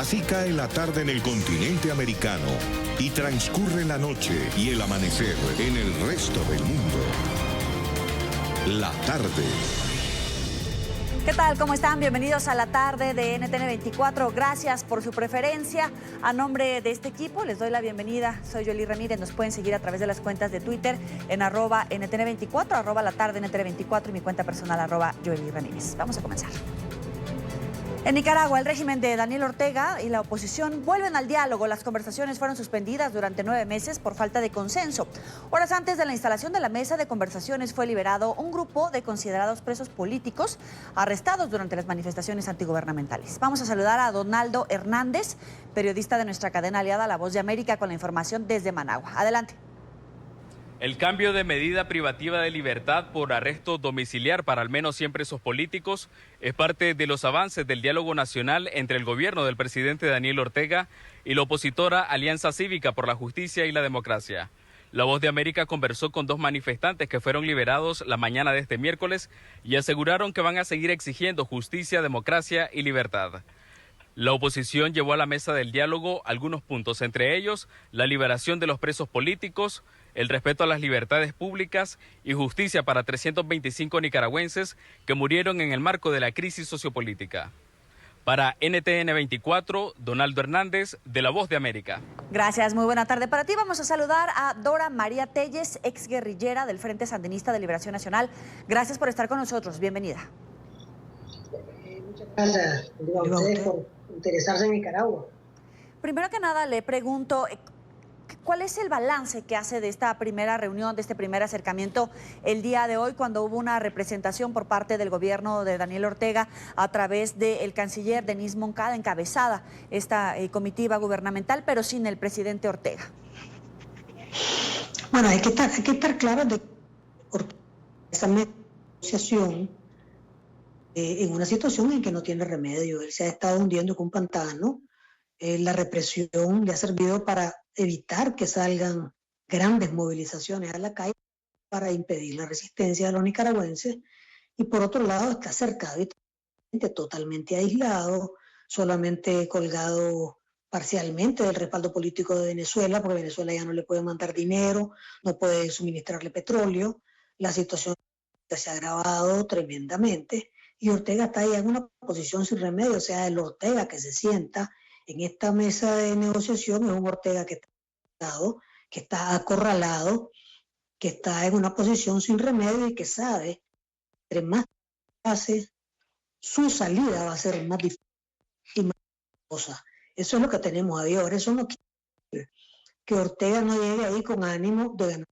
Así cae la tarde en el continente americano y transcurre la noche y el amanecer en el resto del mundo. La tarde. ¿Qué tal? ¿Cómo están? Bienvenidos a la tarde de NTN 24. Gracias por su preferencia. A nombre de este equipo les doy la bienvenida. Soy Joely Ramírez. Nos pueden seguir a través de las cuentas de Twitter en @NTN24, la tarde NTN24 y mi cuenta personal @Joely Ramírez. Vamos a comenzar. En Nicaragua, el régimen de Daniel Ortega y la oposición vuelven al diálogo. Las conversaciones fueron suspendidas durante 9 meses por falta de consenso. Horas antes de la instalación de la mesa de conversaciones fue liberado un grupo de considerados presos políticos arrestados durante las manifestaciones antigubernamentales. Vamos a saludar a Donaldo Hernández, periodista de nuestra cadena aliada La Voz de América, con la información desde Managua. Adelante. El cambio de medida privativa de libertad por arresto domiciliar para al menos 100 presos políticos es parte de los avances del diálogo nacional entre el gobierno del presidente Daniel Ortega y la opositora Alianza Cívica por la Justicia y la Democracia. La Voz de América conversó con 2 manifestantes que fueron liberados la mañana de este miércoles y aseguraron que van a seguir exigiendo justicia, democracia y libertad. La oposición llevó a la mesa del diálogo algunos puntos, entre ellos la liberación de los presos políticos, el respeto a las libertades públicas y justicia para 325 nicaragüenses que murieron en el marco de la crisis sociopolítica. Para NTN 24, Donaldo Hernández, de La Voz de América. Gracias, muy buena tarde para ti. Vamos a saludar a Dora María Telles, exguerrillera del Frente Sandinista de Liberación Nacional. Gracias por estar con nosotros, bienvenida. Muchas gracias a ustedes por interesarse en Nicaragua. Primero que nada, le pregunto, ¿cuál es el balance que hace de esta primera reunión, de este primer acercamiento el día de hoy, cuando hubo una representación por parte del gobierno de Daniel Ortega a través del canciller Denis Moncada, encabezada esta comitiva gubernamental, pero sin el presidente Ortega? Bueno, hay que estar claros de esa negociación en una situación en que no tiene remedio. Él se ha estado hundiendo con un pantano. La represión le ha servido para evitar que salgan grandes movilizaciones a la calle para impedir la resistencia de los nicaragüenses, y por otro lado está cercado y totalmente aislado, solamente colgado parcialmente del respaldo político de Venezuela, porque Venezuela ya no le puede mandar dinero, no puede suministrarle petróleo. La situación se ha agravado tremendamente y Ortega está ahí en una posición sin remedio. O sea, el Ortega que se sienta en esta mesa de negociación es un Ortega que está acorralado, que está en una posición sin remedio y que sabe que entre más hace, su salida va a ser más difícil y más cosa. Eso es lo que tenemos ahora. Eso no quiere que Ortega no llegue ahí con ánimo de ganar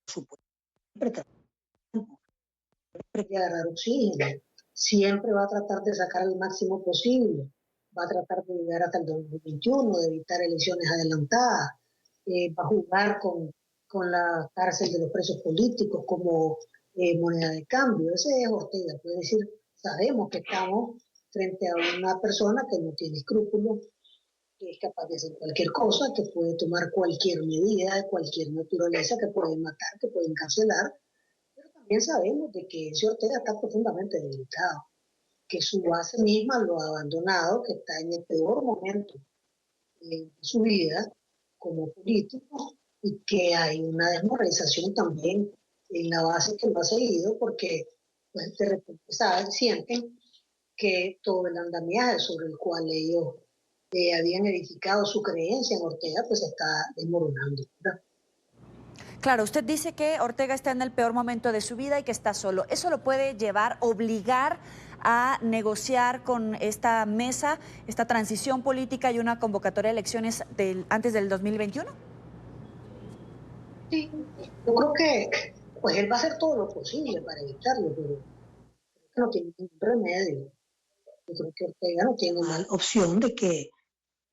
su puesto. Siempre que agarrar oxígeno, siempre va a tratar de sacar el máximo posible, va a tratar de llegar hasta el 2021, de evitar elecciones adelantadas, va a jugar con la cárcel de los presos políticos como moneda de cambio. Ese es Ortega, puede decir, sabemos que estamos frente a una persona que no tiene escrúpulos, que es capaz de hacer cualquier cosa, que puede tomar cualquier medida de cualquier naturaleza, que puede matar, que puede encarcelar. También sabemos de que ese Ortega está profundamente debilitado, que su base misma lo ha abandonado, que está en el peor momento de su vida como político, y que hay una desmoralización también en la base que lo ha seguido, porque pues, de repente sienten que todo el andamiaje sobre el cual ellos habían edificado su creencia en Ortega pues está desmoronando, ¿verdad? Claro, usted dice que Ortega está en el peor momento de su vida y que está solo. ¿Eso lo puede obligar a negociar con esta mesa, esta transición política y una convocatoria de elecciones antes del 2021? Sí, yo creo que pues él va a hacer todo lo posible para evitarlo, pero no tiene ningún remedio. Yo creo que Ortega no tiene más opción de que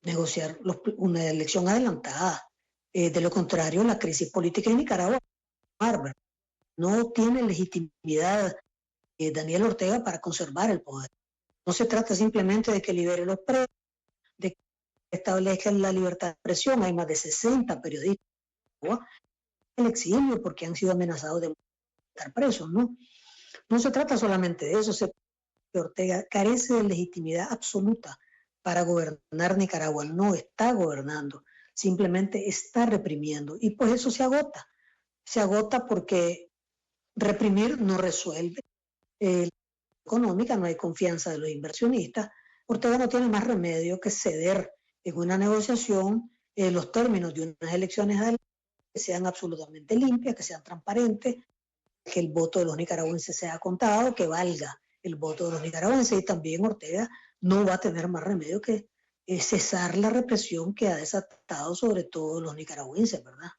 negociar una elección adelantada. De lo contrario, la crisis política en Nicaragua es bárbara. No tiene legitimidad Daniel Ortega para conservar el poder. No se trata simplemente de que libere los presos, de que establezca la libertad de expresión. Hay más de 60 periodistas en el exilio porque han sido amenazados de estar presos, ¿no? No se trata solamente de eso. Ortega carece de legitimidad absoluta para gobernar Nicaragua, no está gobernando, simplemente está reprimiendo. Y pues eso se agota porque reprimir no resuelve. Económica, no hay confianza de los inversionistas. Ortega no tiene más remedio que ceder en una negociación los términos de unas elecciones que sean absolutamente limpias, que sean transparentes, que el voto de los nicaragüenses sea contado, que valga el voto de los nicaragüenses. Y también Ortega no va a tener más remedio que cesar la represión que ha desatado sobre todo los nicaragüenses, ¿verdad?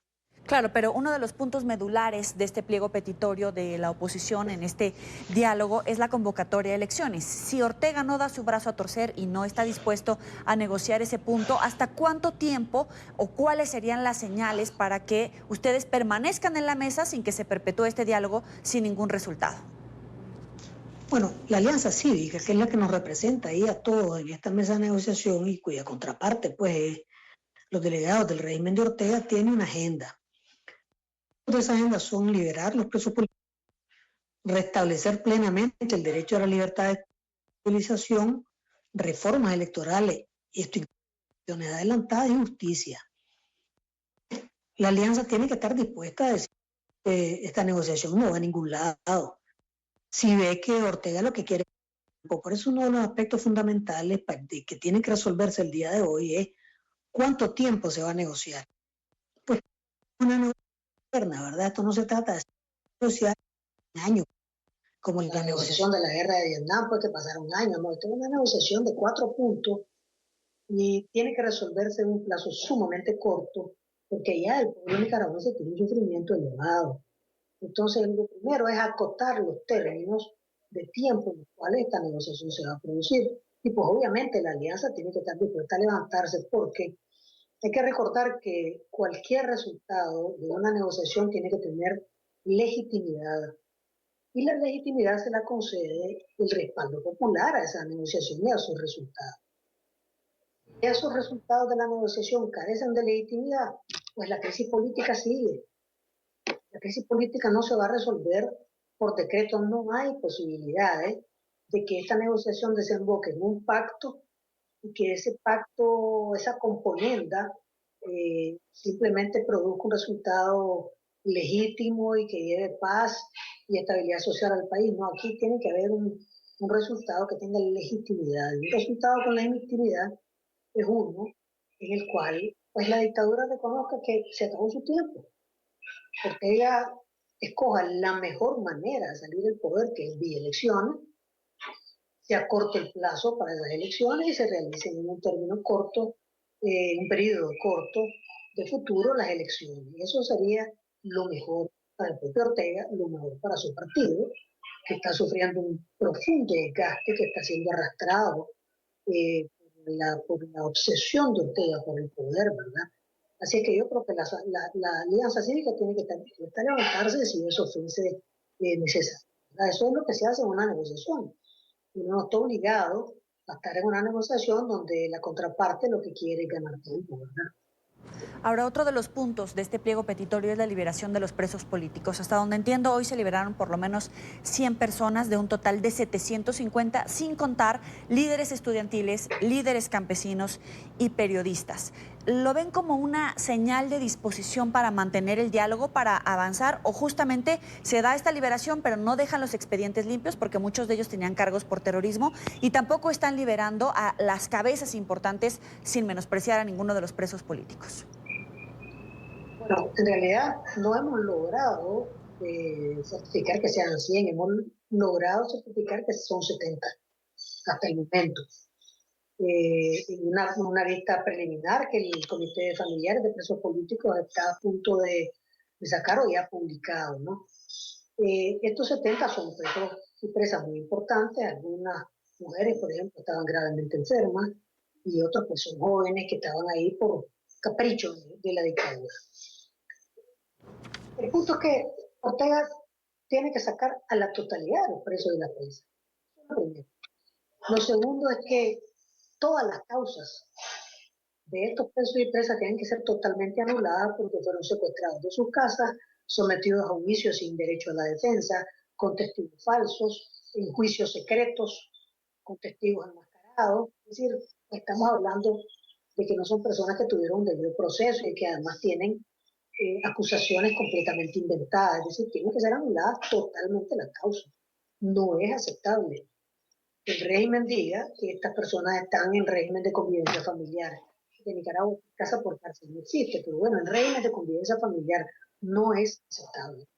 Claro, pero uno de los puntos medulares de este pliego petitorio de la oposición en este diálogo es la convocatoria de elecciones. Si Ortega no da su brazo a torcer y no está dispuesto a negociar ese punto, ¿hasta cuánto tiempo o cuáles serían las señales para que ustedes permanezcan en la mesa sin que se perpetúe este diálogo sin ningún resultado? Bueno, la Alianza Cívica, que es la que nos representa ahí a todos en esta mesa de negociación y cuya contraparte, pues, los delegados del régimen de Ortega, tiene una agenda. De esa agenda son liberar los presos políticos, restablecer plenamente el derecho a la libertad de movilización, reformas electorales, instituciones adelantadas y justicia. La alianza tiene que estar dispuesta a decir que esta negociación no va a ningún lado. Si ve que Ortega lo que quiere, por eso uno de los aspectos fundamentales que tiene que resolverse el día de hoy es cuánto tiempo se va a negociar. Pues una negociación, ¿verdad? Esto no se trata de negociar un año, como la negociación de la guerra de Vietnam, pues que pasara un año, no, esto es una negociación de 4 puntos y tiene que resolverse en un plazo sumamente corto, porque ya el pueblo nicaragüense tiene un sufrimiento elevado. Entonces, lo primero es acotar los términos de tiempo en los cuales esta negociación se va a producir. Y pues obviamente la alianza tiene que estar dispuesta a levantarse porque hay que recordar que cualquier resultado de una negociación tiene que tener legitimidad. Y la legitimidad se la concede el respaldo popular a esa negociación y a sus resultados. Si esos resultados de la negociación carecen de legitimidad, pues la crisis política sigue. La crisis política no se va a resolver por decreto, no hay posibilidades de que esta negociación desemboque en un pacto y que ese pacto, esa componenda, simplemente produzca un resultado legítimo y que lleve paz y estabilidad social al país. No, aquí tiene que haber un resultado que tenga legitimidad. Y un resultado con legitimidad es uno en el cual pues la dictadura reconozca que se acabó su tiempo. Porque ella escoja la mejor manera de salir del poder, que es vía elecciones, se acorte el plazo para esas elecciones y se realicen en un término corto, un periodo corto de futuro las elecciones. Y eso sería lo mejor para el propio Ortega, lo mejor para su partido, que está sufriendo un profundo desgaste, que está siendo arrastrado por la obsesión de Ortega por el poder, ¿verdad? Así que yo creo que la alianza cívica tiene que estar dispuesta a levantarse si eso fuese necesario. Eso es lo que se hace en una negociación. Uno no está obligado a estar en una negociación donde la contraparte lo que quiere es ganar tiempo, ¿verdad? Ahora, otro de los puntos de este pliego petitorio es la liberación de los presos políticos. Hasta donde entiendo, hoy se liberaron por lo menos 100 personas de un total de 750, sin contar líderes estudiantiles, líderes campesinos y periodistas. ¿Lo ven como una señal de disposición para mantener el diálogo, para avanzar, o justamente se da esta liberación pero no dejan los expedientes limpios porque muchos de ellos tenían cargos por terrorismo y tampoco están liberando a las cabezas importantes sin menospreciar a ninguno de los presos políticos? Bueno, en realidad no hemos logrado certificar que sean 100, hemos logrado certificar que son 70 hasta el momento. Una lista preliminar que el Comité de Familiares de Presos Políticos está a punto de sacar o ya publicado, ¿no? Estos 70 son presos y presas muy importantes, algunas mujeres, por ejemplo, estaban gravemente enfermas y otros pues son jóvenes que estaban ahí por capricho de la dictadura. El punto es que Ortega tiene que sacar a la totalidad de los presos y las presas. Lo primero. Lo segundo es que todas las causas de estos presos y presas tienen que ser totalmente anuladas porque fueron secuestrados de sus casas, sometidos a juicio sin derecho a la defensa, con testigos falsos, en juicios secretos, con testigos enmascarados. Es decir, Estamos hablando de que no son personas que tuvieron un debido proceso y que además tienen acusaciones completamente inventadas, es decir, tienen que ser anuladas totalmente las causas. No es aceptable que el régimen diga que estas personas están en régimen de convivencia familiar. De Nicaragua, casa por cárcel no existe, pero bueno, el régimen de convivencia familiar no es aceptable.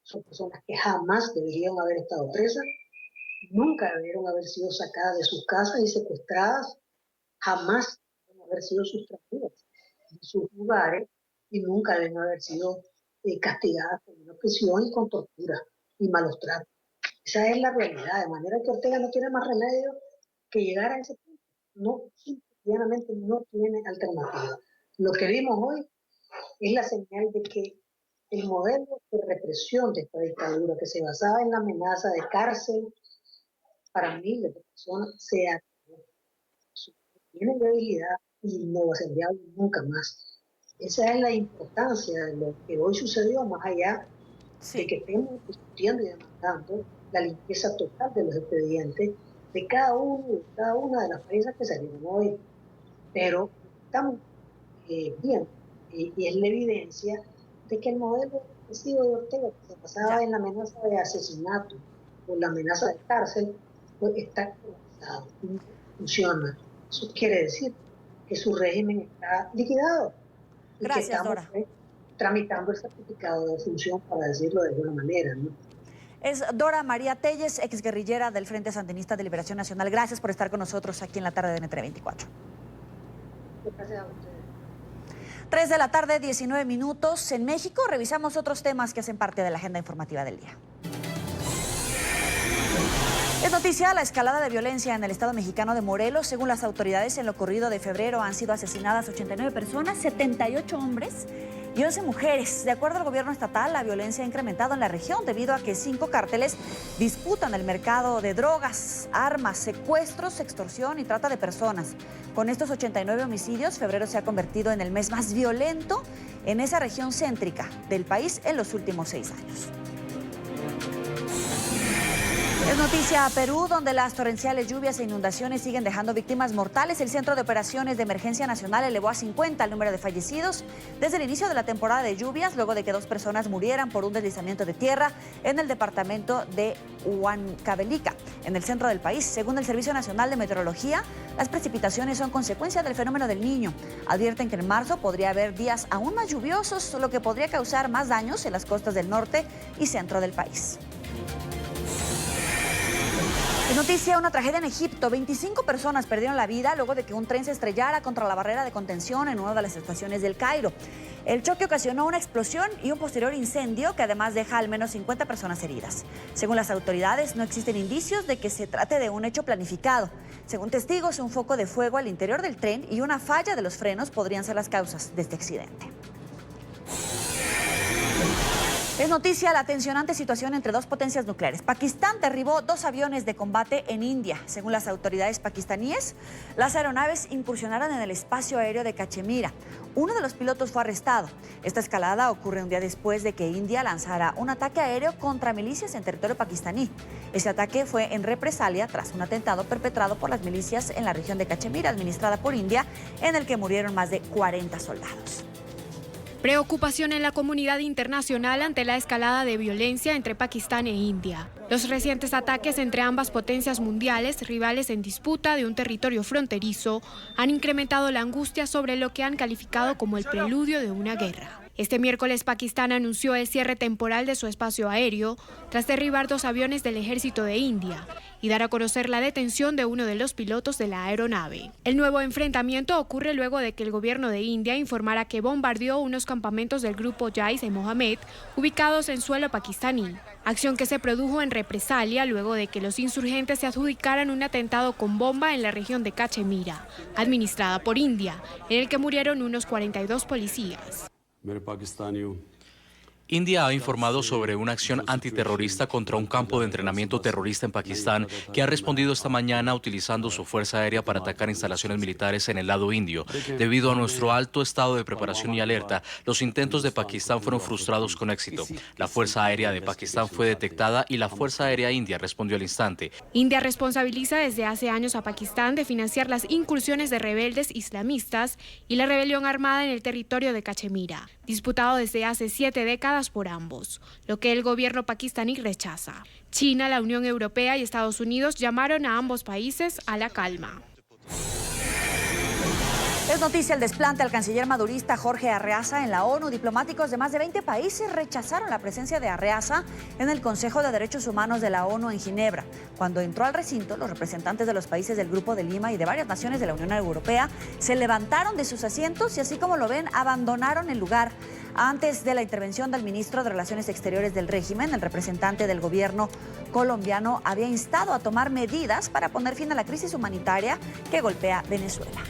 Son personas que jamás deberían haber estado presas, nunca debieron haber sido sacadas de sus casas y secuestradas, jamás deben haber sido sustraídas de sus lugares y nunca deben haber sido castigadas con una prisión y con tortura y malos tratos. Esa es la realidad, de manera que Ortega no tiene más remedio que llegar a ese punto. No, simplemente no tiene alternativa. Lo que vimos hoy es la señal de que el modelo de represión de esta dictadura, que se basaba en la amenaza de cárcel para miles de personas, se acabó. Tiene debilidad y no va a ser viable nunca más. Esa es la importancia de lo que hoy sucedió, más allá de que estemos discutiendo y demandando la limpieza total de los expedientes de cada una de las presas que salieron hoy. Pero estamos bien, y es la evidencia de que el modelo represivo de Ortega, que se basaba en la amenaza de asesinato o la amenaza de cárcel, pues está colapsado, no funciona. Eso quiere decir que su régimen está liquidado y Gracias, que estamos Dora. tramitando el certificado de defunción, para decirlo de alguna manera, ¿no? Es Dora María Telles, exguerrillera del Frente Sandinista de Liberación Nacional. Gracias por estar con nosotros aquí en la tarde de NTN 24. Gracias a ustedes. 3 de la tarde, 19 minutos. En México revisamos otros temas que hacen parte de la agenda informativa del día. Es noticia la escalada de violencia en el estado mexicano de Morelos. Según las autoridades, en lo corrido de febrero han sido asesinadas 89 personas, 78 hombres y 11 mujeres. De acuerdo al gobierno estatal, la violencia ha incrementado en la región debido a que 5 cárteles disputan el mercado de drogas, armas, secuestros, extorsión y trata de personas. Con estos 89 homicidios, febrero se ha convertido en el mes más violento en esa región céntrica del país en los últimos 6 años. Es noticia a Perú, donde las torrenciales lluvias e inundaciones siguen dejando víctimas mortales. El Centro de Operaciones de Emergencia Nacional elevó a 50 el número de fallecidos desde el inicio de la temporada de lluvias, luego de que 2 personas murieran por un deslizamiento de tierra en el departamento de Huancavelica, en el centro del país. Según el Servicio Nacional de Meteorología, las precipitaciones son consecuencia del fenómeno del Niño. Advierten que en marzo podría haber días aún más lluviosos, lo que podría causar más daños en las costas del norte y centro del país. Es noticia una tragedia en Egipto. 25 personas perdieron la vida luego de que un tren se estrellara contra la barrera de contención en una de las estaciones del Cairo. El choque ocasionó una explosión y un posterior incendio que además deja al menos 50 personas heridas. Según las autoridades, no existen indicios de que se trate de un hecho planificado. Según testigos, un foco de fuego al interior del tren y una falla de los frenos podrían ser las causas de este accidente. Es noticia la tensionante situación entre 2 potencias nucleares. Pakistán derribó 2 aviones de combate en India. Según las autoridades pakistaníes, las aeronaves incursionaron en el espacio aéreo de Cachemira. Uno de los pilotos fue arrestado. Esta escalada ocurre un día después de que India lanzara un ataque aéreo contra milicias en territorio pakistaní. Ese ataque fue en represalia tras un atentado perpetrado por las milicias en la región de Cachemira, administrada por India, en el que murieron más de 40 soldados. Preocupación en la comunidad internacional ante la escalada de violencia entre Pakistán e India. Los recientes ataques entre ambas potencias mundiales, rivales en disputa de un territorio fronterizo, han incrementado la angustia sobre lo que han calificado como el preludio de una guerra. Este miércoles, Pakistán anunció el cierre temporal de su espacio aéreo tras derribar 2 aviones del ejército de India y dar a conocer la detención de uno de los pilotos de la aeronave. El nuevo enfrentamiento ocurre luego de que el gobierno de India informara que bombardeó unos campamentos del grupo Jaish-e-Mohammed ubicados en suelo pakistaní, acción que se produjo en represalia luego de que los insurgentes se adjudicaran un atentado con bomba en la región de Cachemira, administrada por India, en el que murieron unos 42 policías. India ha informado sobre una acción antiterrorista contra un campo de entrenamiento terrorista en Pakistán que ha respondido esta mañana utilizando su fuerza aérea para atacar instalaciones militares en el lado indio. Debido a nuestro alto estado de preparación y alerta, los intentos de Pakistán fueron frustrados con éxito. La fuerza aérea de Pakistán fue detectada y la fuerza aérea india respondió al instante. India responsabiliza desde hace años a Pakistán de financiar las incursiones de rebeldes islamistas y la rebelión armada en el territorio de Cachemira, disputado desde hace 7 décadas por ambos, lo que el gobierno pakistaní rechaza. China, la Unión Europea y Estados Unidos llamaron a ambos países a la calma. Es noticia el desplante al canciller madurista Jorge Arreaza en la ONU. Diplomáticos de más de 20 países rechazaron la presencia de Arreaza en el Consejo de Derechos Humanos de la ONU en Ginebra. Cuando entró al recinto, los representantes de los países del Grupo de Lima y de varias naciones de la Unión Europea se levantaron de sus asientos y, así como lo ven, abandonaron el lugar. Antes de la intervención del ministro de Relaciones Exteriores del régimen, el representante del gobierno colombiano había instado a tomar medidas para poner fin a la crisis humanitaria que golpea Venezuela.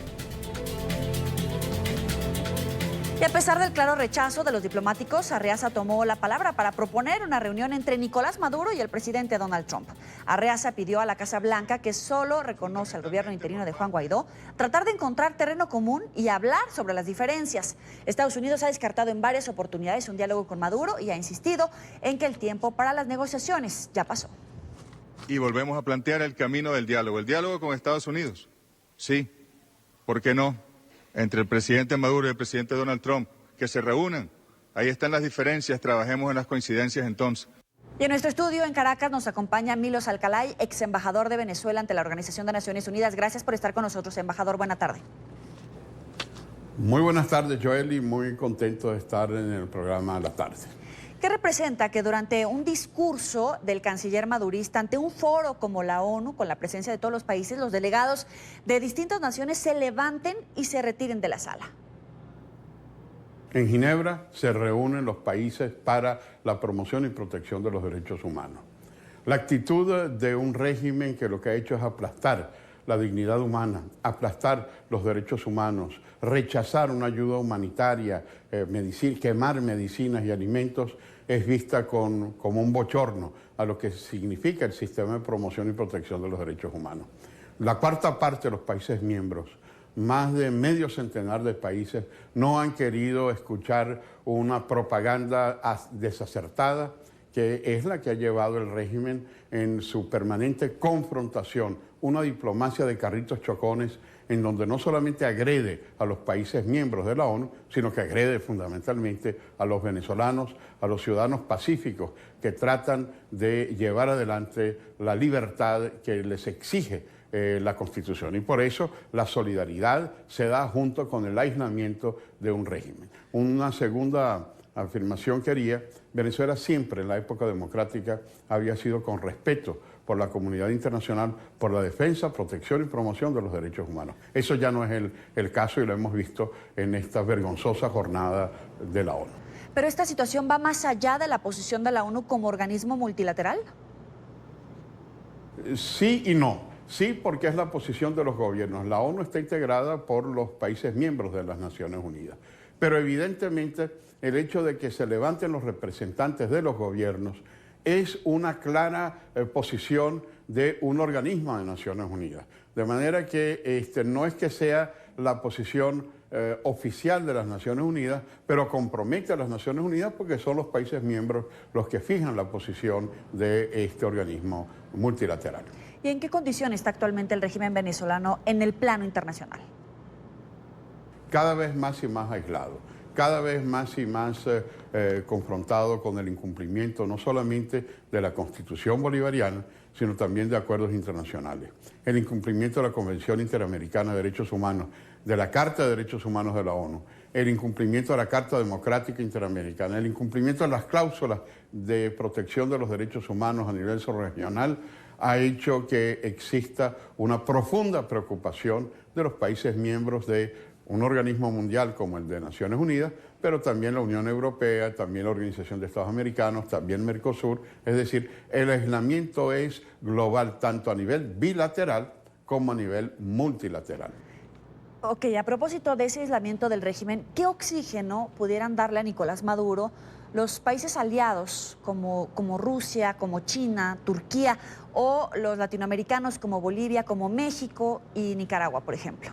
Y a pesar del claro rechazo de los diplomáticos, Arreaza tomó la palabra para proponer una reunión entre Nicolás Maduro y el presidente Donald Trump. Arreaza pidió a la Casa Blanca, que solo reconoce al gobierno interino de Juan Guaidó, tratar de encontrar terreno común y hablar sobre las diferencias. Estados Unidos ha descartado en varias oportunidades un diálogo con Maduro y ha insistido en que el tiempo para las negociaciones ya pasó. Y volvemos a plantear el camino del diálogo. ¿El diálogo con Estados Unidos? Sí. ¿Por qué no? Entre el presidente Maduro y el presidente Donald Trump, que se reúnan. Ahí están las diferencias, trabajemos en las coincidencias entonces. Y en nuestro estudio en Caracas nos acompaña Milos Alcalay, ex embajador de Venezuela ante la Organización de Naciones Unidas. Gracias por estar con nosotros, embajador. Buena tarde. Muy buenas tardes, Joely. Muy contento de estar en el programa La Tarde. ¿Qué representa que durante un discurso del canciller madurista ante un foro como la ONU, con la presencia de todos los países, los delegados de distintas naciones se levanten y se retiren de la sala? En Ginebra se reúnen los países para la promoción y protección de los derechos humanos. La actitud de un régimen que lo que ha hecho es aplastar la dignidad humana, aplastar los derechos humanos, rechazar una ayuda humanitaria, quemar medicinas y alimentos, es vista como un bochorno a lo que significa el sistema de promoción y protección de los derechos humanos. La cuarta parte de los países miembros, más de medio centenar de países, no han querido escuchar una propaganda desacertada, que es la que ha llevado el régimen en su permanente confrontación, una diplomacia de carritos chocones en donde no solamente agrede a los países miembros de la ONU, sino que agrede fundamentalmente a los venezolanos, a los ciudadanos pacíficos que tratan de llevar adelante la libertad que les exige la Constitución. Y por eso la solidaridad se da junto con el aislamiento de un régimen. Una segunda afirmación que haría: Venezuela siempre en la época democrática había sido con respeto por la comunidad internacional, por la defensa, protección y promoción de los derechos humanos. Eso ya no es el caso y lo hemos visto en esta vergonzosa jornada de la ONU. ¿Pero esta situación va más allá de la posición de la ONU como organismo multilateral? Sí y no. Sí, porque es la posición de los gobiernos. La ONU está integrada por los países miembros de las Naciones Unidas. Pero evidentemente el hecho de que se levanten los representantes de los gobiernos es una clara posición de un organismo de Naciones Unidas. De manera que no es que sea la posición oficial de las Naciones Unidas, pero compromete a las Naciones Unidas porque son los países miembros los que fijan la posición de este organismo multilateral. ¿Y en qué condición está actualmente el régimen venezolano en el plano internacional? Cada vez más y más aislado, cada vez más y más confrontado con el incumplimiento no solamente de la Constitución bolivariana, sino también de acuerdos internacionales. El incumplimiento de la Convención Interamericana de Derechos Humanos, de la Carta de Derechos Humanos de la ONU, el incumplimiento de la Carta Democrática Interamericana, el incumplimiento de las cláusulas de protección de los derechos humanos a nivel subregional, ha hecho que exista una profunda preocupación de los países miembros de un organismo mundial como el de Naciones Unidas, pero también la Unión Europea, también la Organización de Estados Americanos, también Mercosur. Es decir, el aislamiento es global, tanto a nivel bilateral como a nivel multilateral. Ok, a propósito de ese aislamiento del régimen, ¿qué oxígeno pudieran darle a Nicolás Maduro los países aliados como Rusia, como China, Turquía, o los latinoamericanos como Bolivia, como México y Nicaragua, por ejemplo?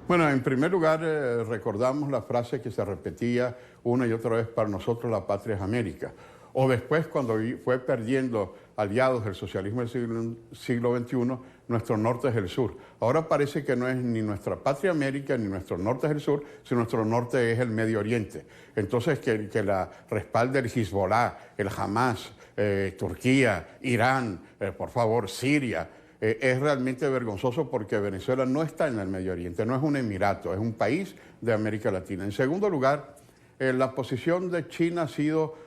Bueno, en primer lugar, recordamos la frase que se repetía una y otra vez: para nosotros la patria es América. O después, cuando fue perdiendo aliados del socialismo del siglo XXI, nuestro norte es el sur. Ahora parece que no es ni nuestra patria América ni nuestro norte es el sur, sino nuestro norte es el Medio Oriente. Entonces, que la respalde el Hezbollah, el Hamas, Turquía, Irán, por favor, Siria, es realmente vergonzoso, porque Venezuela no está en el Medio Oriente, no es un emirato, es un país de América Latina. En segundo lugar, la posición de China ha sido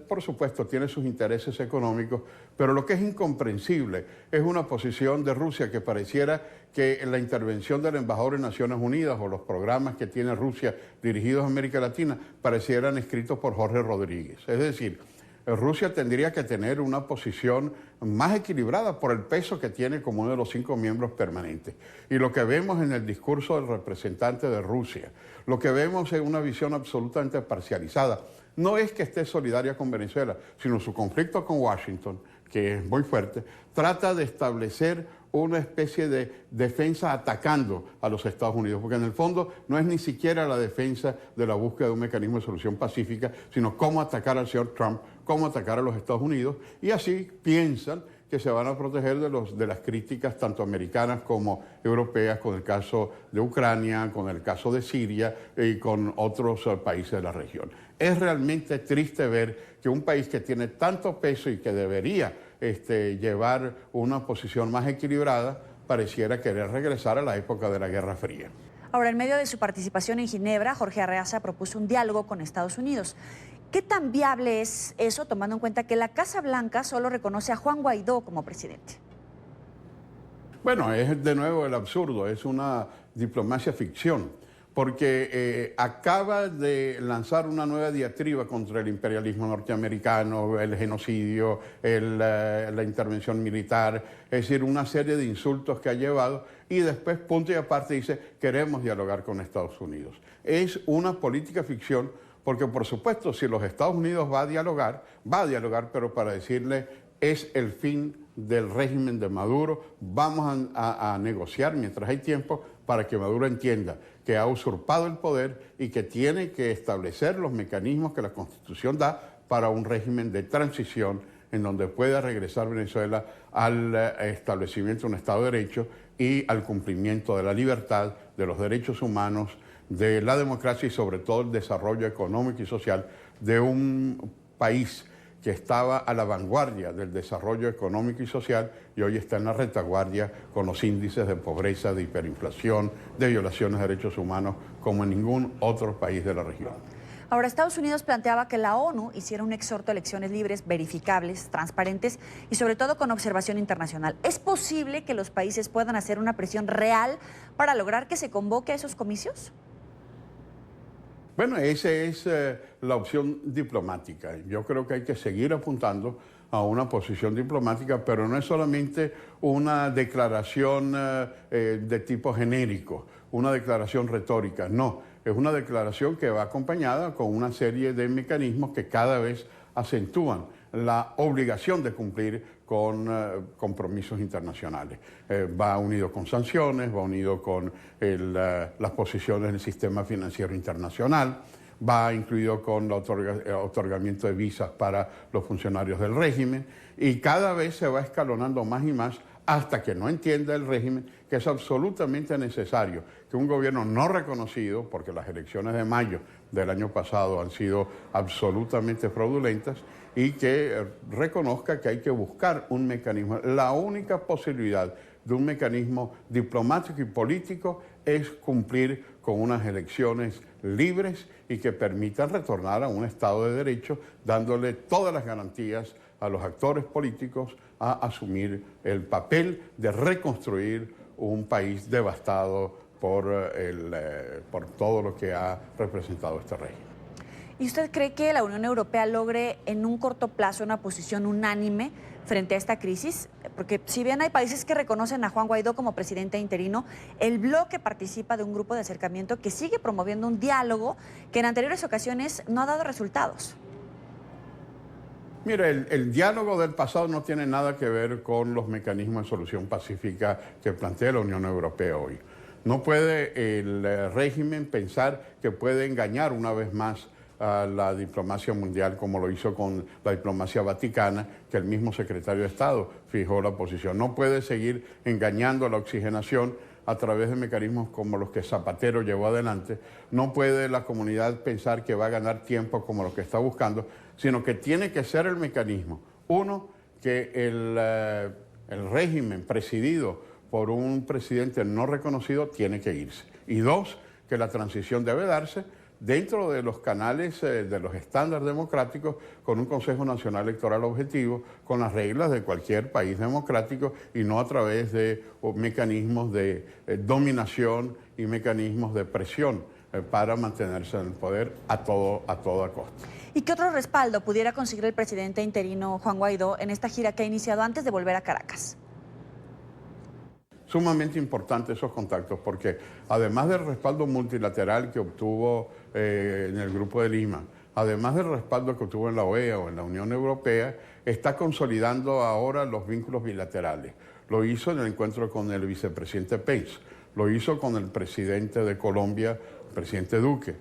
por supuesto, tiene sus intereses económicos, pero lo que es incomprensible es una posición de Rusia que pareciera que la intervención del embajador en Naciones Unidas o los programas que tiene Rusia dirigidos a América Latina parecieran escritos por Jorge Rodríguez. Es decir, Rusia tendría que tener una posición más equilibrada por el peso que tiene como uno de los 5 miembros permanentes. Y lo que vemos en el discurso del representante de Rusia, lo que vemos es una visión absolutamente parcializada. No es que esté solidaria con Venezuela, sino su conflicto con Washington, que es muy fuerte, trata de establecer una especie de defensa atacando a los Estados Unidos, porque en el fondo no es ni siquiera la defensa de la búsqueda de un mecanismo de solución pacífica, sino cómo atacar al señor Trump, cómo atacar a los Estados Unidos, y así piensan que se van a proteger de las críticas tanto americanas como europeas, con el caso de Ucrania, con el caso de Siria y con otros países de la región. Es realmente triste ver que un país que tiene tanto peso y que debería llevar una posición más equilibrada pareciera querer regresar a la época de la Guerra Fría. Ahora, en medio de su participación en Ginebra, Jorge Arreaza propuso un diálogo con Estados Unidos. ¿Qué tan viable es eso, tomando en cuenta que la Casa Blanca solo reconoce a Juan Guaidó como presidente? Bueno, es de nuevo el absurdo, es una diplomacia ficción, porque acaba de lanzar una nueva diatriba contra el imperialismo norteamericano, el genocidio, la intervención militar, es decir, una serie de insultos que ha llevado, y después, punto y aparte, dice: queremos dialogar con Estados Unidos. Es una política ficción, porque por supuesto, si los Estados Unidos va a dialogar, pero para decirle: es el fin del régimen de Maduro, vamos a negociar mientras hay tiempo, para que Maduro entienda que ha usurpado el poder y que tiene que establecer los mecanismos que la Constitución da para un régimen de transición en donde pueda regresar Venezuela al establecimiento de un Estado de Derecho y al cumplimiento de la libertad, de los derechos humanos, de la democracia y sobre todo el desarrollo económico y social de un país que estaba a la vanguardia del desarrollo económico y social y hoy está en la retaguardia con los índices de pobreza, de hiperinflación, de violaciones de derechos humanos como en ningún otro país de la región. Ahora, Estados Unidos planteaba que la ONU hiciera un exhorto a elecciones libres, verificables, transparentes y sobre todo con observación internacional. ¿Es posible que los países puedan hacer una presión real para lograr que se convoque a esos comicios? Bueno, esa es la opción diplomática. Yo creo que hay que seguir apuntando a una posición diplomática, pero no es solamente una declaración de tipo genérico, una declaración retórica, no. Es una declaración que va acompañada con una serie de mecanismos que cada vez acentúan la obligación de cumplir con compromisos internacionales. Va unido con sanciones, va unido con las posiciones en el sistema financiero internacional, va incluido con el otorgamiento de visas para los funcionarios del régimen, y cada vez se va escalonando más y más hasta que no entienda el régimen que es absolutamente necesario que un gobierno no reconocido, porque las elecciones de mayo del año pasado han sido absolutamente fraudulentas, y que reconozca que hay que buscar un mecanismo. La única posibilidad de un mecanismo diplomático y político es cumplir con unas elecciones libres y que permitan retornar a un Estado de Derecho, dándole todas las garantías a los actores políticos a asumir el papel de reconstruir un país devastado por todo lo que ha representado este régimen. ¿Y usted cree que la Unión Europea logre en un corto plazo una posición unánime frente a esta crisis? Porque si bien hay países que reconocen a Juan Guaidó como presidente interino, el bloque participa de un grupo de acercamiento que sigue promoviendo un diálogo que en anteriores ocasiones no ha dado resultados. Mire, el diálogo del pasado no tiene nada que ver con los mecanismos de solución pacífica que plantea la Unión Europea hoy. No puede el régimen pensar que puede engañar una vez más a la diplomacia mundial como lo hizo con la diplomacia vaticana, que el mismo secretario de Estado fijó la posición. No puede seguir engañando a la oxigenación a través de mecanismos como los que Zapatero llevó adelante. No puede la comunidad pensar que va a ganar tiempo como lo que está buscando, sino que tiene que ser el mecanismo. Uno, que el régimen presidido por un presidente no reconocido tiene que irse. Y dos, que la transición debe darse dentro de los canales de los estándares democráticos, con un Consejo Nacional Electoral objetivo, con las reglas de cualquier país democrático y no a través de mecanismos de dominación y mecanismos de presión para mantenerse en el poder a toda costa. ¿Y qué otro respaldo pudiera conseguir el presidente interino Juan Guaidó en esta gira que ha iniciado antes de volver a Caracas? Sumamente importantes esos contactos porque además del respaldo multilateral que obtuvo en el Grupo de Lima, además del respaldo que obtuvo en la OEA o en la Unión Europea, está consolidando ahora los vínculos bilaterales. Lo hizo en el encuentro con el vicepresidente Pence, lo hizo con el presidente de Colombia, el presidente Duque.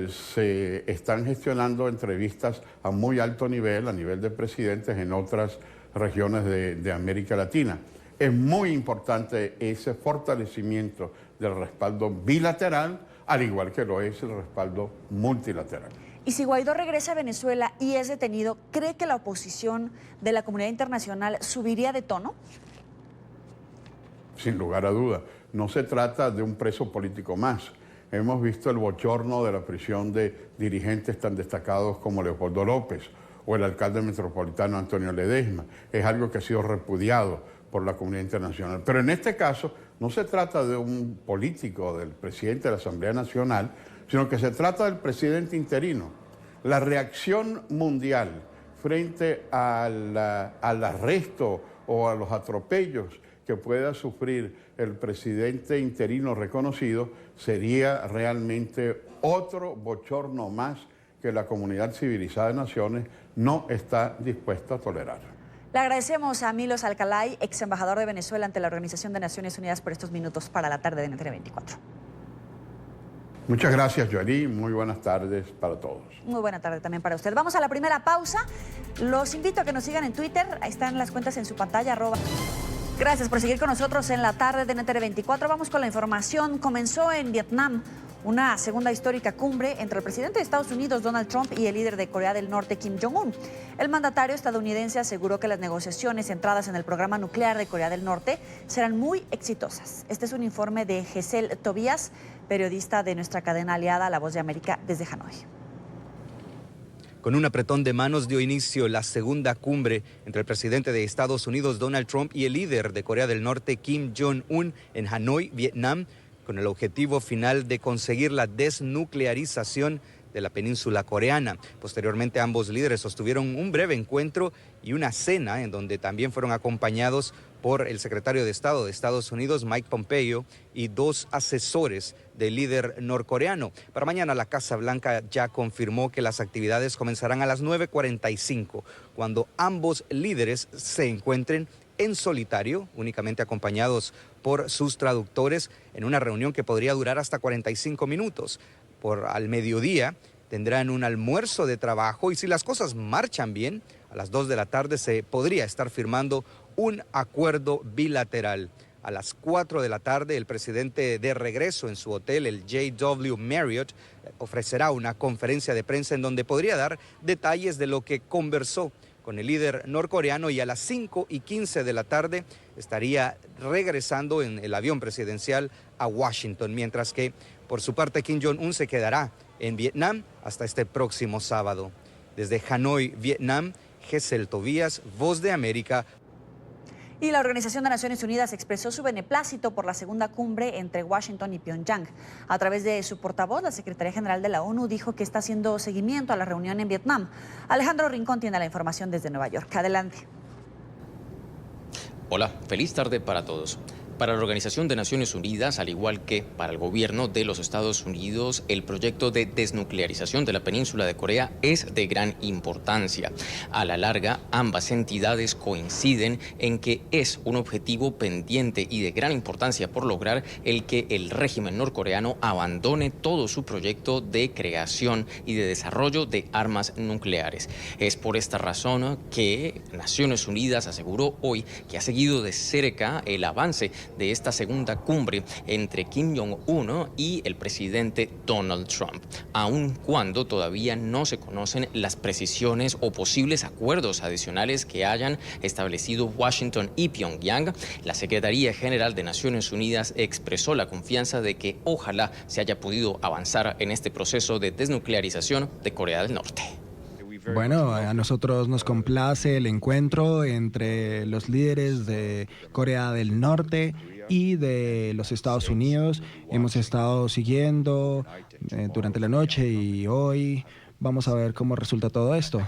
Se están gestionando entrevistas a muy alto nivel, a nivel de presidentes en otras regiones de América Latina. Es muy importante ese fortalecimiento del respaldo bilateral, al igual que lo es el respaldo multilateral. Y si Guaidó regresa a Venezuela y es detenido, ¿cree que la oposición de la comunidad internacional subiría de tono? Sin lugar a duda. No se trata de un preso político más. Hemos visto el bochorno de la prisión de dirigentes tan destacados como Leopoldo López o el alcalde metropolitano Antonio Ledesma. Es algo que ha sido repudiado por la comunidad internacional. Pero en este caso no se trata de un político, del presidente de la Asamblea Nacional, sino que se trata del presidente interino. La reacción mundial frente al arresto o a los atropellos que pueda sufrir el presidente interino reconocido sería realmente otro bochorno más que la comunidad civilizada de naciones no está dispuesta a tolerar. Le agradecemos a Milos Alcalay, ex embajador de Venezuela ante la Organización de Naciones Unidas, por estos minutos para la tarde de NTN 24. Muchas gracias, Joely. Muy buenas tardes para todos. Muy buena tarde también para usted. Vamos a la primera pausa. Los invito a que nos sigan en Twitter. Ahí están las cuentas en su pantalla, @. Gracias por seguir con nosotros en la tarde de NTN 24. Vamos con la información. Comenzó en Vietnam una segunda histórica cumbre entre el presidente de Estados Unidos, Donald Trump, y el líder de Corea del Norte, Kim Jong-un. El mandatario estadounidense aseguró que las negociaciones centradas en el programa nuclear de Corea del Norte serán muy exitosas. Este es un informe de Gesell Tobías, periodista de nuestra cadena aliada La Voz de América desde Hanoi. Con un apretón de manos dio inicio la segunda cumbre entre el presidente de Estados Unidos, Donald Trump, y el líder de Corea del Norte, Kim Jong-un, en Hanoi, Vietnam, con el objetivo final de conseguir la desnuclearización de la península coreana. Posteriormente, ambos líderes sostuvieron un breve encuentro y una cena en donde también fueron acompañados por el secretario de Estado de Estados Unidos, Mike Pompeo, y 2 asesores del líder norcoreano. Para mañana, la Casa Blanca ya confirmó que las actividades comenzarán a las 9:45, cuando ambos líderes se encuentren en solitario, únicamente acompañados por sus traductores, en una reunión que podría durar hasta 45 minutos. Al mediodía tendrán un almuerzo de trabajo y si las cosas marchan bien, a las 2 de la tarde se podría estar firmando un acuerdo bilateral. A las 4 de la tarde, el presidente de regreso en su hotel, el JW Marriott, ofrecerá una conferencia de prensa en donde podría dar detalles de lo que conversó con el líder norcoreano, y a las 5:15 de la tarde estaría regresando en el avión presidencial a Washington, mientras que por su parte Kim Jong-un se quedará en Vietnam hasta este próximo sábado. Desde Hanoi, Vietnam, Gesell Tobías, Voz de América. Y la Organización de Naciones Unidas expresó su beneplácito por la segunda cumbre entre Washington y Pyongyang. A través de su portavoz, la Secretaría General de la ONU dijo que está haciendo seguimiento a la reunión en Vietnam. Alejandro Rincón tiene la información desde Nueva York. Adelante. Hola, feliz tarde para todos. Para la Organización de Naciones Unidas, al igual que para el gobierno de los Estados Unidos, el proyecto de desnuclearización de la península de Corea es de gran importancia. A la larga, ambas entidades coinciden en que es un objetivo pendiente y de gran importancia por lograr el que el régimen norcoreano abandone todo su proyecto de creación y de desarrollo de armas nucleares. Es por esta razón que Naciones Unidas aseguró hoy que ha seguido de cerca el avance de esta segunda cumbre entre Kim Jong-un y el presidente Donald Trump, aun cuando todavía no se conocen las precisiones o posibles acuerdos adicionales que hayan establecido Washington y Pyongyang. La Secretaría General de Naciones Unidas expresó la confianza de que ojalá se haya podido avanzar en este proceso de desnuclearización de Corea del Norte. Bueno, a nosotros nos complace el encuentro entre los líderes de Corea del Norte y de los Estados Unidos. Hemos estado siguiendo durante la noche y hoy vamos a ver cómo resulta todo esto.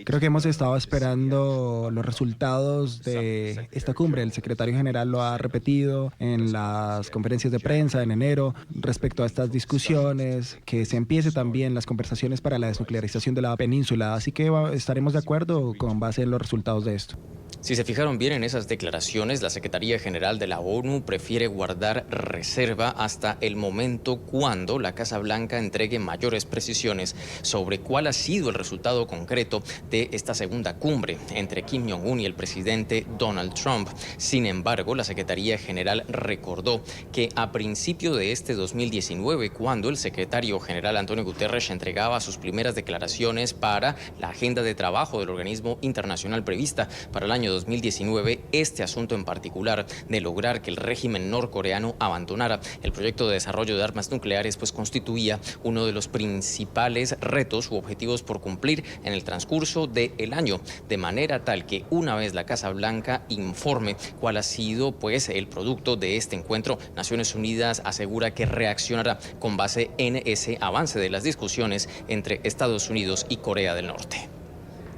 Creo que hemos estado esperando los resultados de esta cumbre. El secretario general lo ha repetido en las conferencias de prensa en enero respecto a estas discusiones, que se empiece también las conversaciones para la desnuclearización de la península. Así que estaremos de acuerdo con base en los resultados de esto. Si se fijaron bien en esas declaraciones, la Secretaría General de la ONU prefiere guardar reserva hasta el momento cuando la Casa Blanca entregue mayores precisiones sobre cuál ha sido el resultado concreto de esta segunda cumbre entre Kim Jong-un y el presidente Donald Trump. Sin embargo, la Secretaría General recordó que a principio de este 2019, cuando el secretario general Antonio Guterres entregaba sus primeras declaraciones para la agenda de trabajo del organismo internacional prevista para el año 2019, este asunto en particular de lograr que el régimen norcoreano abandonara el proyecto de desarrollo de armas nucleares, pues constituía uno de los principales retos u objetivos por cumplir en el transcurso del año, de manera tal que una vez la Casa Blanca informe cuál ha sido pues el producto de este encuentro, Naciones Unidas asegura que reaccionará con base en ese avance de las discusiones entre Estados Unidos y Corea del Norte.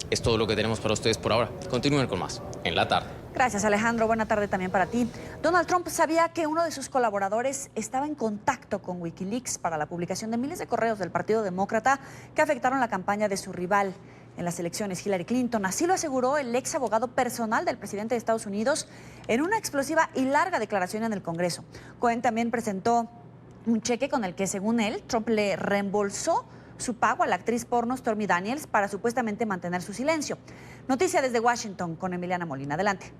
Es todo lo que tenemos para ustedes por ahora. Continúen con más en la tarde. Gracias, Alejandro. Buena tarde también para ti. Donald Trump sabía que uno de sus colaboradores estaba en contacto con Wikileaks para la publicación de miles de correos del Partido Demócrata que afectaron la campaña de su rival en las elecciones, Hillary Clinton. Así lo aseguró el ex abogado personal del presidente de Estados Unidos en una explosiva y larga declaración en el Congreso. Cohen también presentó un cheque con el que, según él, Trump le reembolsó su pago a la actriz porno Stormy Daniels para supuestamente mantener su silencio. Noticia desde Washington con Emiliana Molina. Adelante.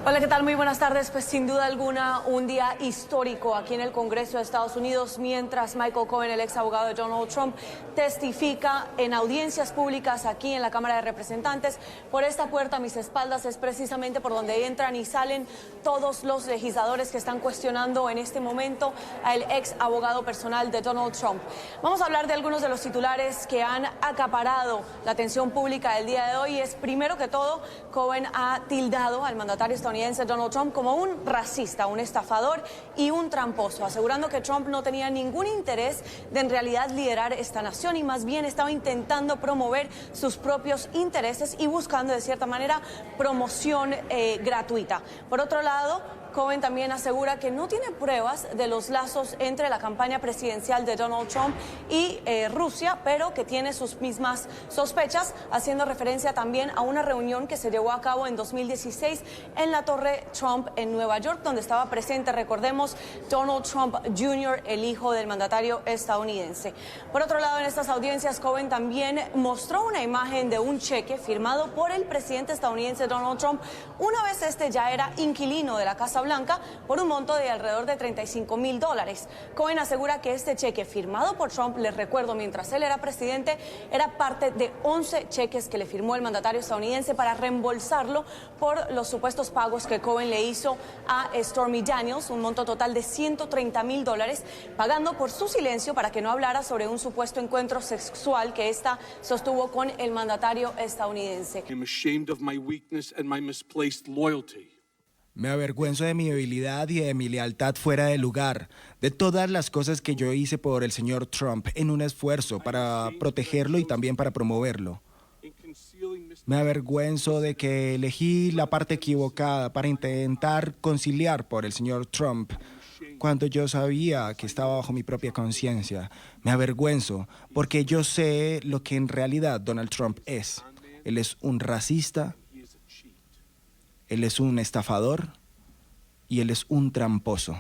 Hola, ¿qué tal? Muy buenas tardes. Pues sin duda alguna un día histórico aquí en el Congreso de Estados Unidos, mientras Michael Cohen, el ex abogado de Donald Trump, testifica en audiencias públicas aquí en la Cámara de Representantes. Por esta puerta a mis espaldas es precisamente por donde entran y salen todos los legisladores que están cuestionando en este momento al ex abogado personal de Donald Trump. Vamos a hablar de algunos de los titulares que han acaparado la atención pública del día de hoy. Es primero que todo, Cohen ha tildado al mandatario estadounidense Donald Trump como un racista, un estafador y un tramposo, asegurando que Trump no tenía ningún interés de en realidad liderar esta nación y más bien estaba intentando promover sus propios intereses y buscando de cierta manera promoción gratuita. Por otro lado, Cohen también asegura que no tiene pruebas de los lazos entre la campaña presidencial de Donald Trump y Rusia, pero que tiene sus mismas sospechas, haciendo referencia también a una reunión que se llevó a cabo en 2016 en la Torre Trump en Nueva York, donde estaba presente, recordemos, Donald Trump Jr., el hijo del mandatario estadounidense. Por otro lado, en estas audiencias, Cohen también mostró una imagen de un cheque firmado por el presidente estadounidense Donald Trump, una vez este ya era inquilino de la Casa Blanca por un monto de alrededor de $35,000. Cohen asegura que este cheque firmado por Trump, les recuerdo, mientras él era presidente, era parte de 11 cheques que le firmó el mandatario estadounidense para reembolsarlo por los supuestos pagos que Cohen le hizo a Stormy Daniels, un monto total de $130,000, pagando por su silencio para que no hablara sobre un supuesto encuentro sexual que ésta sostuvo con el mandatario estadounidense. Me avergüenzo de mi debilidad y de mi lealtad fuera de lugar, de todas las cosas que yo hice por el señor Trump en un esfuerzo para protegerlo y también para promoverlo. Me avergüenzo de que elegí la parte equivocada para intentar conciliar por el señor Trump cuando yo sabía que estaba bajo mi propia conciencia. Me avergüenzo porque yo sé lo que en realidad Donald Trump es. Él es un racista, él es un estafador y él es un tramposo.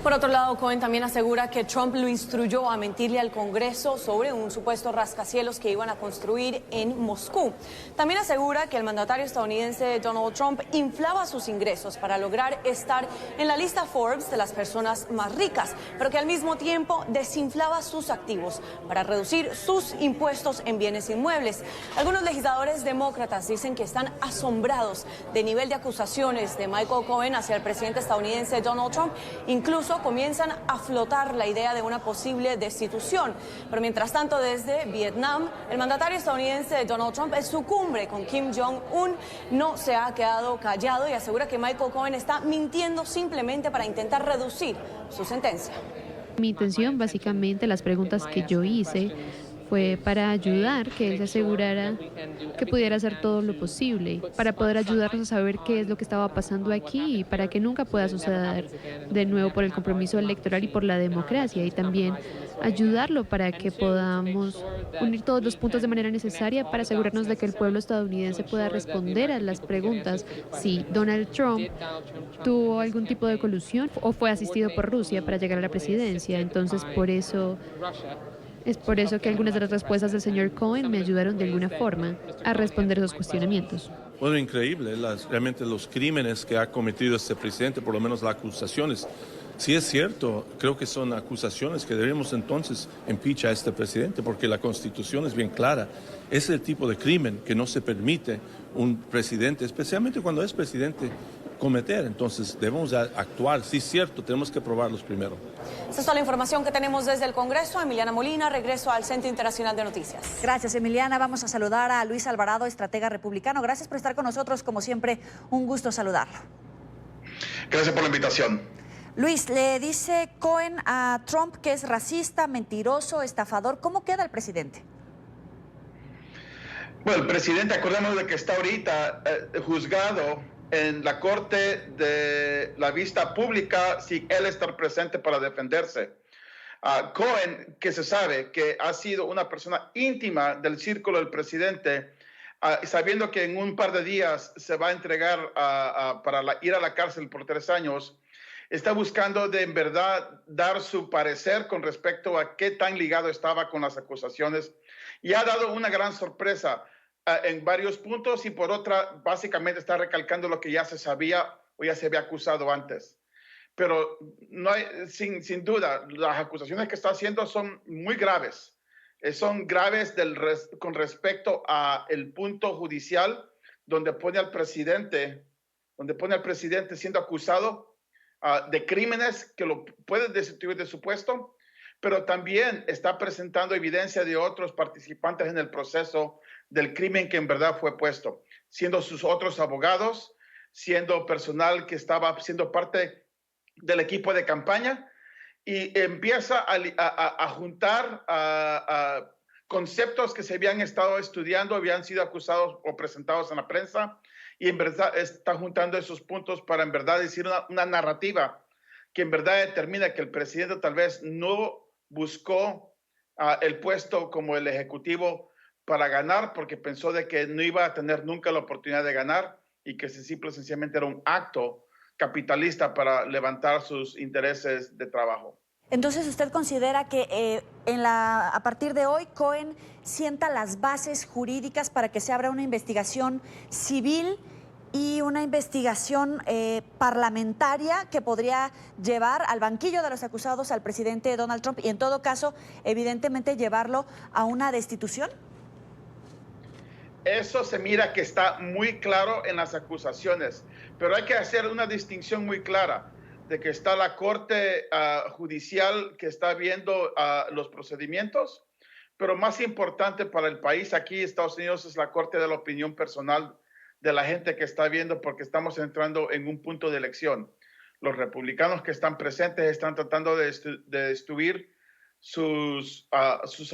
Por otro lado, Cohen también asegura que Trump lo instruyó a mentirle al Congreso sobre un supuesto rascacielos que iban a construir en Moscú. También asegura que el mandatario estadounidense Donald Trump inflaba sus ingresos para lograr estar en la lista Forbes de las personas más ricas, pero que al mismo tiempo desinflaba sus activos para reducir sus impuestos en bienes inmuebles. Algunos legisladores demócratas dicen que están asombrados del nivel de acusaciones de Michael Cohen hacia el presidente estadounidense Donald Trump. Incluso comienzan a flotar la idea de una posible destitución. Pero mientras tanto, desde Vietnam, el mandatario estadounidense Donald Trump en su cumbre con Kim Jong-un no se ha quedado callado y asegura que Michael Cohen está mintiendo simplemente para intentar reducir su sentencia. Mi intención, básicamente, las preguntas que yo hice fue para ayudar, que él se asegurara que pudiera hacer todo lo posible, para poder ayudarnos a saber qué es lo que estaba pasando aquí y para que nunca pueda suceder de nuevo por el compromiso electoral y por la democracia, y también ayudarlo para que podamos unir todos los puntos de manera necesaria para asegurarnos de que el pueblo estadounidense pueda responder a las preguntas si Donald Trump tuvo algún tipo de colusión o fue asistido por Rusia para llegar a la presidencia. Entonces, es por eso que algunas de las respuestas del señor Cohen me ayudaron de alguna forma a responder esos cuestionamientos. Bueno, increíble, realmente los crímenes que ha cometido este presidente, por lo menos las acusaciones. Si es cierto, creo que son acusaciones que debemos entonces impeachar a este presidente, porque la Constitución es bien clara. Es el tipo de crimen que no se permite un presidente, especialmente cuando es presidente, cometer. Entonces debemos actuar. Sí, es cierto, tenemos que probarlos primero. Esta es toda la información que tenemos desde el Congreso. Emiliana Molina, regreso al Centro Internacional de Noticias. Gracias, Emiliana. Vamos a saludar a Luis Alvarado, estratega republicano. Gracias por estar con nosotros. Como siempre, un gusto saludarlo. Gracias por la invitación. Luis, le dice Cohen a Trump que es racista, mentiroso, estafador. ¿Cómo queda el presidente? Bueno, el presidente, acordémonos de que está ahorita juzgado en la corte de la vista pública sin él estar presente para defenderse. Cohen, que se sabe que ha sido una persona íntima del círculo del presidente, sabiendo que en un par de días se va a entregar para ir a la cárcel por 3 años, está buscando de en verdad dar su parecer con respecto a qué tan ligado estaba con las acusaciones, y ha dado una gran sorpresa en varios puntos, y por otra básicamente está recalcando lo que ya se sabía o ya se había acusado antes. Pero no hay, sin duda, las acusaciones que está haciendo son muy graves. Son graves con respecto al punto judicial donde pone al presidente siendo acusado de crímenes que lo pueden destituir de su puesto, pero también está presentando evidencia de otros participantes en el proceso del crimen que en verdad fue puesto, siendo sus otros abogados, siendo personal que estaba siendo parte del equipo de campaña, y empieza a juntar conceptos que se habían estado estudiando, habían sido acusados o presentados en la prensa, y en verdad está juntando esos puntos para en verdad decir una narrativa que en verdad determina que el presidente tal vez no buscó el puesto como el ejecutivo para ganar, porque pensó de que no iba a tener nunca la oportunidad de ganar, y que simple y sencillamente era un acto capitalista para levantar sus intereses de trabajo. Entonces, ¿usted considera que a partir de hoy Cohen sienta las bases jurídicas para que se abra una investigación civil y una investigación parlamentaria que podría llevar al banquillo de los acusados al presidente Donald Trump y en todo caso, evidentemente, llevarlo a una destitución? Eso se mira que está muy claro en las acusaciones, pero hay que hacer una distinción muy clara de que está la Corte Judicial que está viendo los procedimientos, pero más importante para el país aquí, Estados Unidos, es la Corte de la Opinión Personal de la gente que está viendo, porque estamos entrando en un punto de elección. Los republicanos que están presentes están tratando de destruir sus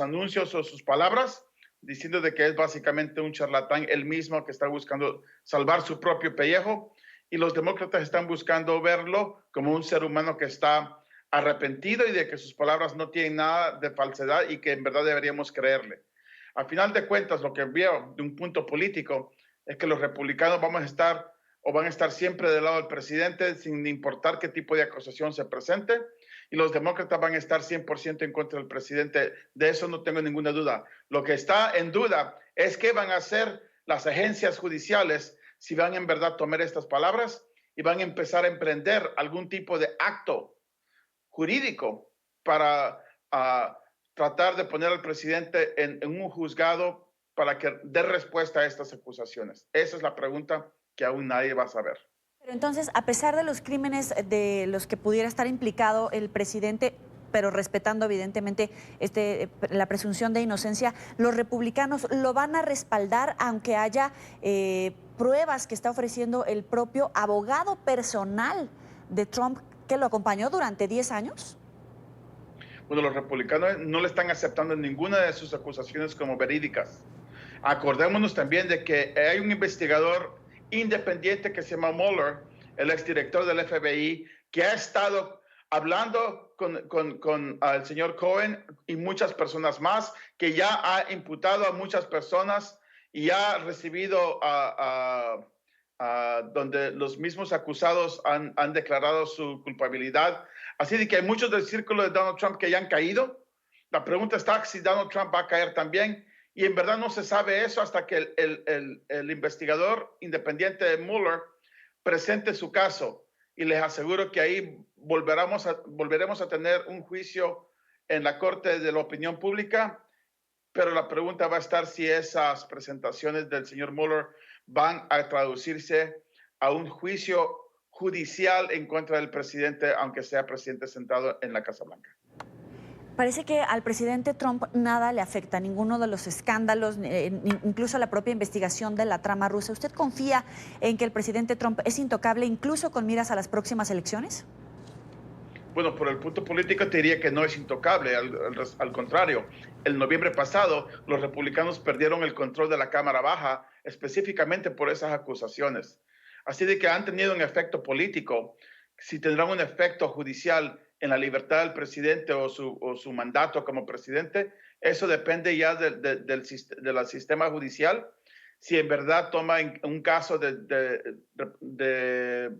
anuncios o sus palabras, diciendo de que es básicamente un charlatán, él mismo que está buscando salvar su propio pellejo, y los demócratas están buscando verlo como un ser humano que está arrepentido y de que sus palabras no tienen nada de falsedad y que en verdad deberíamos creerle. Al final de cuentas, lo que veo de un punto político es que los republicanos van a estar siempre del lado del presidente sin importar qué tipo de acusación se presente, y los demócratas van a estar 100% en contra del presidente. De eso no tengo ninguna duda. Lo que está en duda es qué van a hacer las agencias judiciales si van en verdad a tomar estas palabras y van a empezar a emprender algún tipo de acto jurídico para tratar de poner al presidente en un juzgado para que dé respuesta a estas acusaciones. Esa es la pregunta que aún nadie va a saber. Pero entonces, a pesar de los crímenes de los que pudiera estar implicado el presidente, pero respetando evidentemente la presunción de inocencia, los republicanos lo van a respaldar aunque haya pruebas que está ofreciendo el propio abogado personal de Trump que lo acompañó durante 10 años. Bueno, los republicanos no le están aceptando ninguna de sus acusaciones como verídicas. Acordémonos también de que hay un investigador independiente que se llama Mueller, el exdirector del FBI, que ha estado hablando con el señor Cohen y muchas personas más, que ya ha imputado a muchas personas y ha recibido donde los mismos acusados han declarado su culpabilidad. Así de que hay muchos del círculo de Donald Trump que ya han caído. La pregunta está si Donald Trump va a caer también. Y en verdad no se sabe eso hasta que el investigador independiente de Mueller presente su caso. Y les aseguro que ahí volveremos a tener un juicio en la Corte de la Opinión Pública. Pero la pregunta va a estar si esas presentaciones del señor Mueller van a traducirse a un juicio judicial en contra del presidente, aunque sea presidente sentado en la Casa Blanca. Parece que al presidente Trump nada le afecta, ninguno de los escándalos, incluso la propia investigación de la trama rusa. ¿Usted confía en que el presidente Trump es intocable, incluso con miras a las próximas elecciones? Bueno, por el punto político te diría que no es intocable, al contrario. El noviembre pasado, los republicanos perdieron el control de la Cámara Baja, específicamente por esas acusaciones. Así de que han tenido un efecto político. Si tendrán un efecto judicial en la libertad del presidente o su mandato como presidente, eso depende ya del sistema judicial. Si en verdad toma un caso de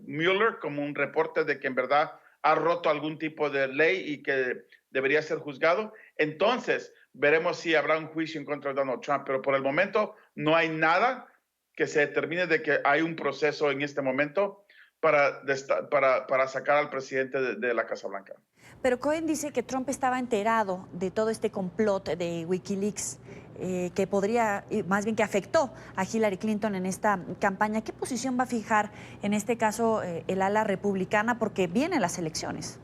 Mueller como un reporte de que en verdad ha roto algún tipo de ley y que debería ser juzgado, entonces veremos si habrá un juicio en contra de Donald Trump. Pero por el momento no hay nada que se determine de que hay un proceso en este momento para sacar al presidente de la Casa Blanca. Pero Cohen dice que Trump estaba enterado de todo este complot de Wikileaks que podría, más bien que afectó a Hillary Clinton en esta campaña. ¿Qué posición va a fijar en este caso el ala republicana? Porque vienen las elecciones.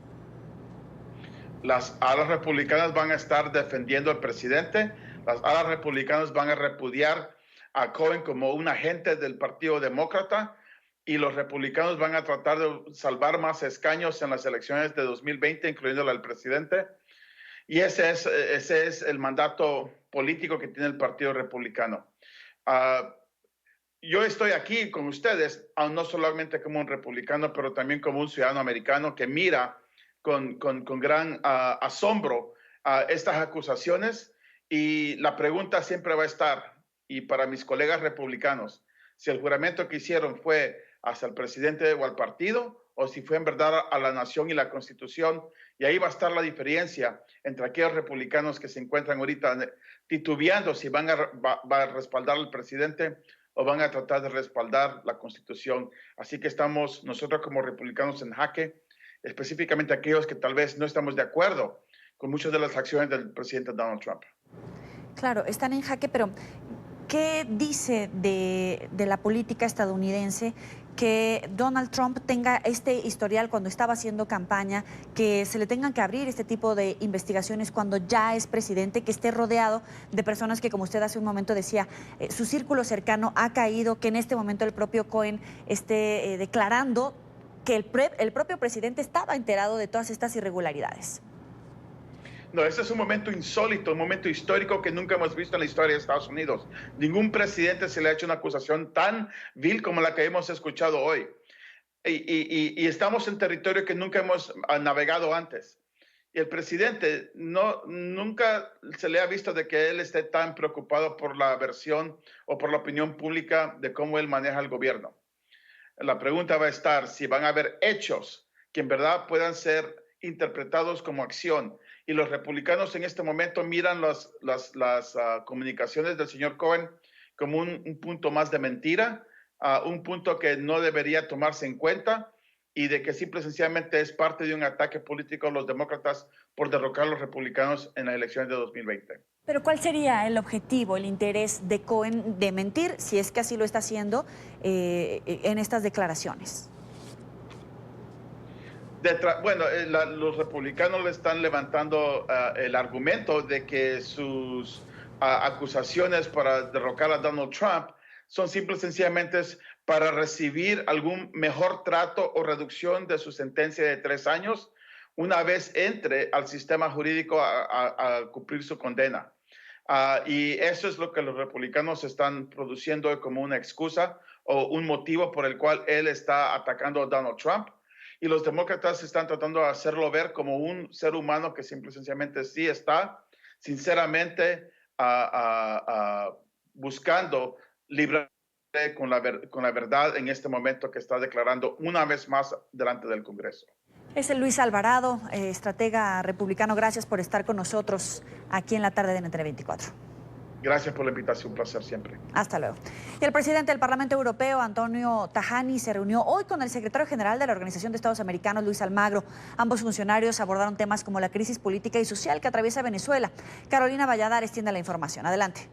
Las alas republicanas van a estar defendiendo al presidente. Las alas republicanas van a repudiar a Cohen como un agente del Partido Demócrata. Y los republicanos van a tratar de salvar más escaños en las elecciones de 2020, incluyendo la del presidente. Y ese es el mandato político que tiene el Partido Republicano. Yo estoy aquí con ustedes, no solamente como un republicano, pero también como un ciudadano americano que mira con gran asombro estas acusaciones. Y la pregunta siempre va a estar, y para mis colegas republicanos, si el juramento que hicieron fue hacia el presidente o al partido, o si fue en verdad a la nación y la Constitución. Y ahí va a estar la diferencia entre aquellos republicanos que se encuentran ahorita titubeando si van a respaldar al presidente o van a tratar de respaldar la Constitución. Así que estamos nosotros como republicanos en jaque, específicamente aquellos que tal vez no estamos de acuerdo con muchas de las acciones del presidente Donald Trump. Claro, están en jaque, pero ¿qué dice de la política estadounidense que Donald Trump tenga este historial cuando estaba haciendo campaña, que se le tengan que abrir este tipo de investigaciones cuando ya es presidente, que esté rodeado de personas que, como usted hace un momento decía, su círculo cercano ha caído, que en este momento el propio Cohen esté declarando que el propio presidente estaba enterado de todas estas irregularidades? No, ese es un momento insólito, un momento histórico que nunca hemos visto en la historia de Estados Unidos. Ningún presidente se le ha hecho una acusación tan vil como la que hemos escuchado hoy. Y estamos en territorio que nunca hemos navegado antes. Y el presidente nunca se le ha visto de que él esté tan preocupado por la versión o por la opinión pública de cómo él maneja el gobierno. La pregunta va a estar si van a haber hechos que en verdad puedan ser interpretados como acción. Y los republicanos en este momento miran las comunicaciones del señor Cohen como un punto más de mentira, un punto que no debería tomarse en cuenta y de que simple y sencillamente es parte de un ataque político a los demócratas por derrocar a los republicanos en las elecciones de 2020. Pero ¿cuál sería el objetivo, el interés de Cohen de mentir, si es que así lo está haciendo, en estas declaraciones? Los republicanos le están levantando el argumento de que sus acusaciones para derrocar a Donald Trump son simple y sencillamente para recibir algún mejor trato o reducción de su sentencia de 3 años una vez entre al sistema jurídico a cumplir su condena. Y eso es lo que los republicanos están produciendo como una excusa o un motivo por el cual él está atacando a Donald Trump. Y los demócratas están tratando de hacerlo ver como un ser humano que simple y sencillamente sí está, sinceramente, buscando librarse con la verdad en este momento que está declarando una vez más delante del Congreso. Es el Luis Alvarado, estratega republicano. Gracias por estar con nosotros aquí en la tarde de NTN 24. Gracias por la invitación, un placer siempre. Hasta luego. Y el presidente del Parlamento Europeo, Antonio Tajani, se reunió hoy con el secretario general de la Organización de Estados Americanos, Luis Almagro. Ambos funcionarios abordaron temas como la crisis política y social que atraviesa Venezuela. Carolina Valladares tiene la información. Adelante.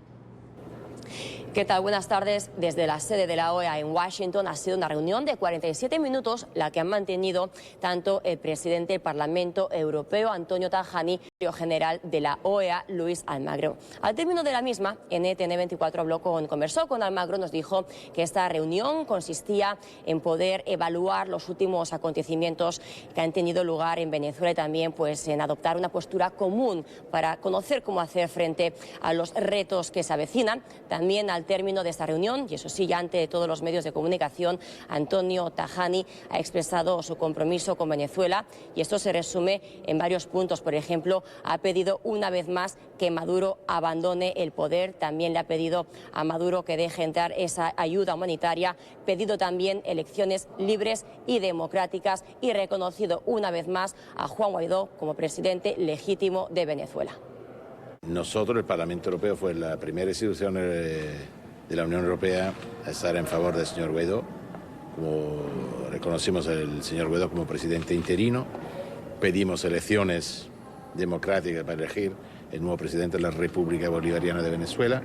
¿Qué tal? Buenas tardes. Desde la sede de la OEA en Washington ha sido una reunión de 47 minutos la que han mantenido tanto el presidente del Parlamento Europeo, Antonio Tajani, y el secretario general de la OEA, Luis Almagro. Al término de la misma, NTN 24 conversó con Almagro, nos dijo que esta reunión consistía en poder evaluar los últimos acontecimientos que han tenido lugar en Venezuela y también en adoptar una postura común para conocer cómo hacer frente a los retos que se avecinan. También al término de esta reunión, y eso sí, ya ante todos los medios de comunicación, Antonio Tajani ha expresado su compromiso con Venezuela y esto se resume en varios puntos. Por ejemplo, ha pedido una vez más que Maduro abandone el poder, también le ha pedido a Maduro que deje entrar esa ayuda humanitaria, pedido también elecciones libres y democráticas y reconocido una vez más a Juan Guaidó como presidente legítimo de Venezuela. Nosotros, el Parlamento Europeo, fue la primera institución de la Unión Europea a estar en favor del señor Guaidó. Como reconocimos al señor Guaidó como presidente interino, pedimos elecciones democráticas para elegir el nuevo presidente de la República Bolivariana de Venezuela.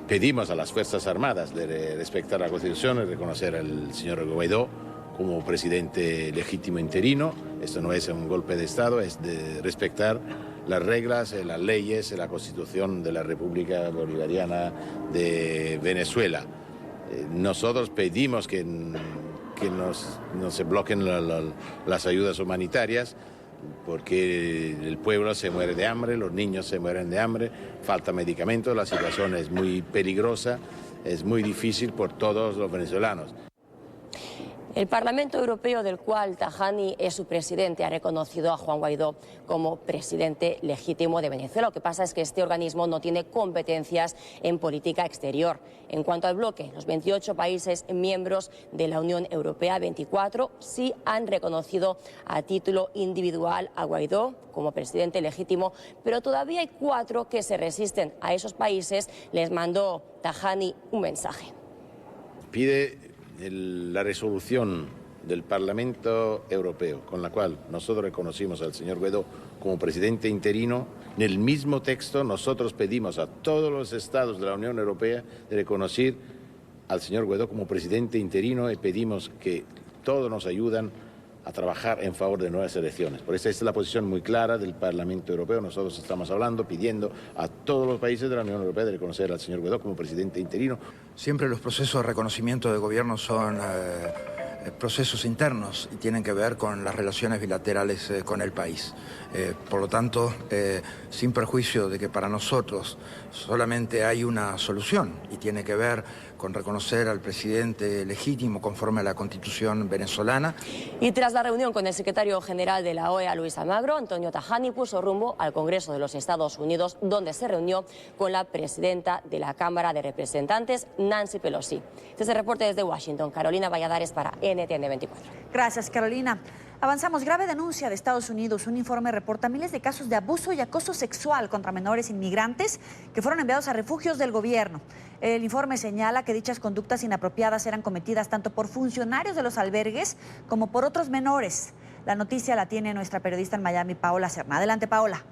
Pedimos a las Fuerzas Armadas de respetar la Constitución y reconocer al señor Guaidó como presidente legítimo interino. Esto no es un golpe de Estado, es de respetar las reglas, las leyes, la Constitución de la República Bolivariana de Venezuela. Nosotros pedimos que no se bloqueen las ayudas humanitarias porque el pueblo se muere de hambre, los niños se mueren de hambre, falta medicamentos, la situación es muy peligrosa, es muy difícil por todos los venezolanos. El Parlamento Europeo, del cual Tajani es su presidente, ha reconocido a Juan Guaidó como presidente legítimo de Venezuela. Lo que pasa es que este organismo no tiene competencias en política exterior. En cuanto al bloque, los 28 países miembros de la Unión Europea, 24, sí han reconocido a título individual a Guaidó como presidente legítimo, pero todavía hay 4 que se resisten. A esos países les mandó Tajani un mensaje. Pide la resolución del Parlamento Europeo, con la cual nosotros reconocimos al señor Guaidó como presidente interino. En el mismo texto nosotros pedimos a todos los estados de la Unión Europea de reconocer al señor Guaidó como presidente interino y pedimos que todos nos ayuden a trabajar en favor de nuevas elecciones. Por eso esta es la posición muy clara del Parlamento Europeo. Nosotros estamos hablando, pidiendo a todos los países de la Unión Europea de reconocer al señor Guaidó como presidente interino. Siempre los procesos de reconocimiento de gobierno son procesos internos y tienen que ver con las relaciones bilaterales con el país. Por lo tanto, sin perjuicio de que para nosotros solamente hay una solución y tiene que ver con reconocer al presidente legítimo conforme a la Constitución venezolana. Y tras la reunión con el secretario general de la OEA, Luis Almagro, Antonio Tajani puso rumbo al Congreso de los Estados Unidos, donde se reunió con la presidenta de la Cámara de Representantes, Nancy Pelosi. Este es el reporte desde Washington. Carolina Valladares para NTN 24. Gracias, Carolina. Avanzamos. Grave denuncia de Estados Unidos. Un informe reporta miles de casos de abuso y acoso sexual contra menores inmigrantes que fueron enviados a refugios del gobierno. El informe señala que dichas conductas inapropiadas eran cometidas tanto por funcionarios de los albergues como por otros menores. La noticia la tiene nuestra periodista en Miami, Paola Serna. Adelante, Paola.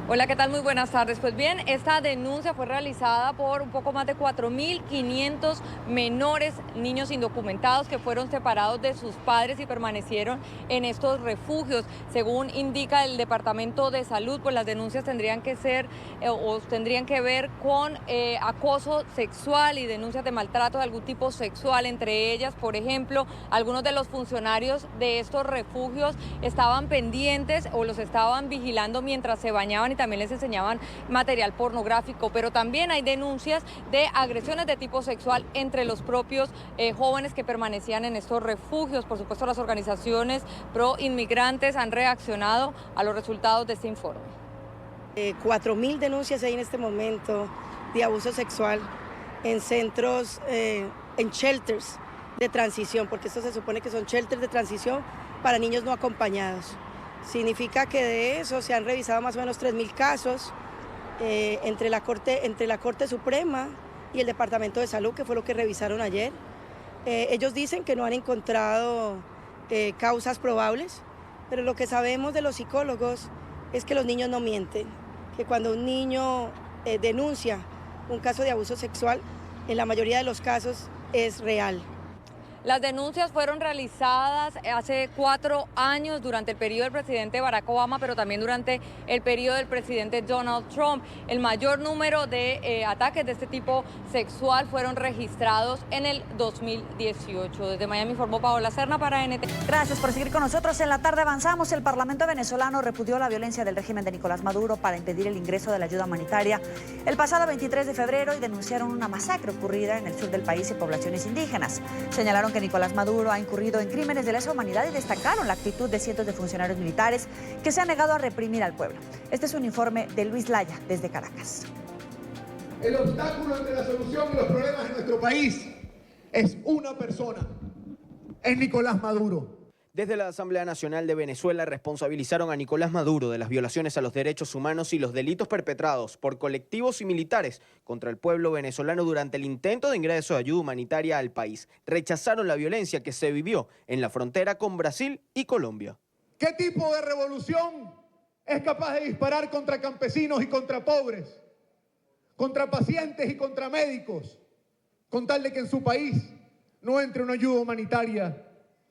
Hola, ¿qué tal? Muy buenas tardes. Pues bien, esta denuncia fue realizada por un poco más de 4.500 menores, niños indocumentados que fueron separados de sus padres y permanecieron en estos refugios. Según indica el Departamento de Salud, pues las denuncias tendrían que ser o tendrían que ver con acoso sexual y denuncias de maltrato de algún tipo sexual. Entre ellas, por ejemplo, algunos de los funcionarios de estos refugios estaban pendientes o los estaban vigilando mientras se bañaban y también les enseñaban material pornográfico, pero también hay denuncias de agresiones de tipo sexual entre los propios jóvenes que permanecían en estos refugios. Por supuesto, las organizaciones pro inmigrantes han reaccionado a los resultados de este informe. 4.000 denuncias hay en este momento de abuso sexual en centros, en shelters de transición, porque esto se supone que son shelters de transición para niños no acompañados. Significa que de eso se han revisado más o menos 3.000 casos entre la Corte Suprema y el Departamento de Salud, que fue lo que revisaron ayer. Ellos dicen que no han encontrado causas probables, pero lo que sabemos de los psicólogos es que los niños no mienten, que cuando un niño denuncia un caso de abuso sexual, en la mayoría de los casos es real. Las denuncias fueron realizadas hace 4 años durante el periodo del presidente Barack Obama, pero también durante el periodo del presidente Donald Trump. El mayor número de ataques de este tipo sexual fueron registrados en el 2018. Desde Miami informó Paola Serna para NTN. Gracias por seguir con nosotros. En la tarde avanzamos. El Parlamento venezolano repudió la violencia del régimen de Nicolás Maduro para impedir el ingreso de la ayuda humanitaria el pasado 23 de febrero y denunciaron una masacre ocurrida en el sur del país y poblaciones indígenas. Señalaron que Nicolás Maduro ha incurrido en crímenes de lesa humanidad y destacaron la actitud de cientos de funcionarios militares que se han negado a reprimir al pueblo. Este es un informe de Luis Laya desde Caracas. El obstáculo entre la solución y los problemas de nuestro país es una persona, es Nicolás Maduro. Desde la Asamblea Nacional de Venezuela responsabilizaron a Nicolás Maduro de las violaciones a los derechos humanos y los delitos perpetrados por colectivos y militares contra el pueblo venezolano durante el intento de ingreso de ayuda humanitaria al país. Rechazaron la violencia que se vivió en la frontera con Brasil y Colombia. ¿Qué tipo de revolución es capaz de disparar contra campesinos y contra pobres, contra pacientes y contra médicos, con tal de que en su país no entre una ayuda humanitaria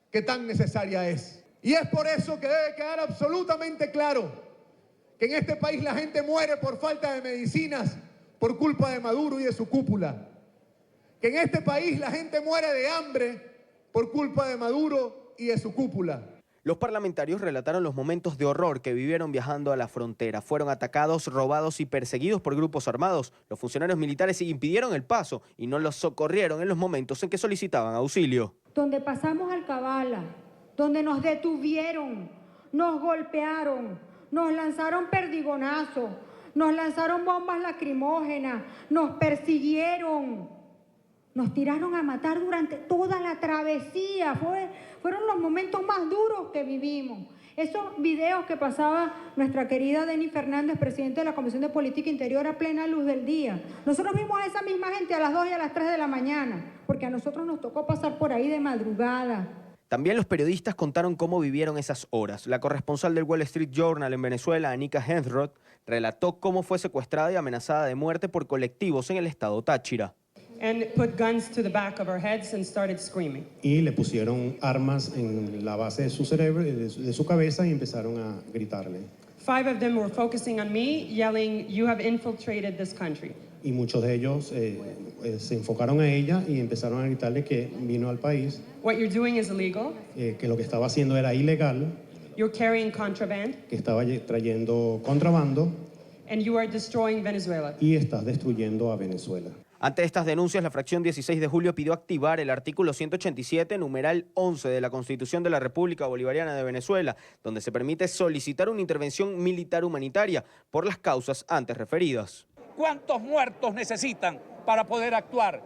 que tan necesaria es? Y es por eso que debe quedar absolutamente claro que en este país la gente muere por falta de medicinas por culpa de Maduro y de su cúpula. Que en este país la gente muere de hambre por culpa de Maduro y de su cúpula. Los parlamentarios relataron los momentos de horror que vivieron viajando a la frontera. Fueron atacados, robados y perseguidos por grupos armados. Los funcionarios militares impidieron el paso y no los socorrieron en los momentos en que solicitaban auxilio. donde pasamos alcabala, donde nos detuvieron, nos golpearon, nos lanzaron perdigonazos, nos lanzaron bombas lacrimógenas, nos persiguieron, nos tiraron a matar durante toda la travesía. Fueron los momentos más duros que vivimos. Esos videos que pasaba nuestra querida Denny Fernández, presidente de la Comisión de Política Interior, a plena luz del día. Nosotros vimos a esa misma gente a las 2 y a las 3 de la mañana, porque a nosotros nos tocó pasar por ahí de madrugada. También los periodistas contaron cómo vivieron esas horas. La corresponsal del Wall Street Journal en Venezuela, Anika Hensroth, relató cómo fue secuestrada y amenazada de muerte por colectivos en el estado Táchira. Y le pusieron armas en la base de su cerebro, de su cabeza, y empezaron a gritarle. 5 of them were focusing on me, yelling, "You have infiltrated this country." Y muchos de ellos se enfocaron a ella y empezaron a gritarle que vino al país. What you're doing is illegal. Que lo que estaba haciendo era ilegal. You're carrying contraband. Que estaba trayendo contrabando. And you are destroying Venezuela. Y estás destruyendo a Venezuela. Ante estas denuncias, la fracción 16 de julio pidió activar el artículo 187, numeral 11 de la Constitución de la República Bolivariana de Venezuela, donde se permite solicitar una intervención militar humanitaria por las causas antes referidas. ¿Cuántos muertos necesitan para poder actuar?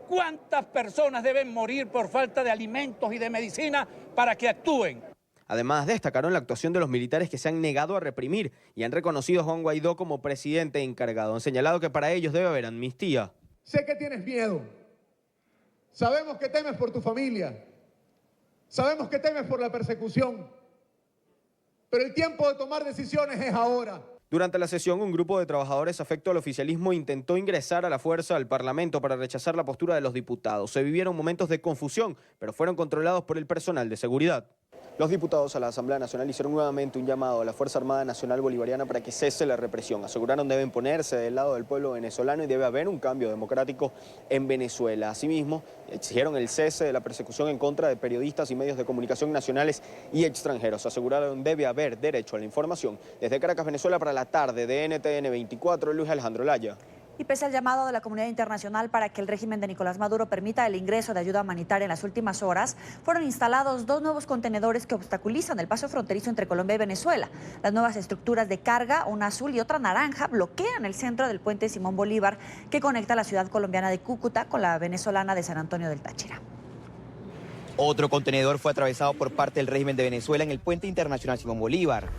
¿Cuántas personas deben morir por falta de alimentos y de medicina para que actúen? Además, destacaron la actuación de los militares que se han negado a reprimir y han reconocido a Juan Guaidó como presidente encargado. Han señalado que para ellos debe haber amnistía. Sé que tienes miedo. Sabemos que temes por tu familia. Sabemos que temes por la persecución. Pero el tiempo de tomar decisiones es ahora. Durante la sesión, un grupo de trabajadores afecto al oficialismo intentó ingresar a la fuerza al Parlamento para rechazar la postura de los diputados. Se vivieron momentos de confusión, pero fueron controlados por el personal de seguridad. Los diputados a la Asamblea Nacional hicieron nuevamente un llamado a la Fuerza Armada Nacional Bolivariana para que cese la represión. Aseguraron deben ponerse del lado del pueblo venezolano y debe haber un cambio democrático en Venezuela. Asimismo, exigieron el cese de la persecución en contra de periodistas y medios de comunicación nacionales y extranjeros. Aseguraron debe haber derecho a la información. Desde Caracas, Venezuela, para la tarde de NTN 24, Luis Alejandro Laya. Y pese al llamado de la comunidad internacional para que el régimen de Nicolás Maduro permita el ingreso de ayuda humanitaria en las últimas horas, fueron instalados 2 nuevos contenedores que obstaculizan el paso fronterizo entre Colombia y Venezuela. Las nuevas estructuras de carga, una azul y otra naranja, bloquean el centro del puente Simón Bolívar que conecta la ciudad colombiana de Cúcuta con la venezolana de San Antonio del Táchira. Otro contenedor fue atravesado por parte del régimen de Venezuela en el puente internacional Simón Bolívar.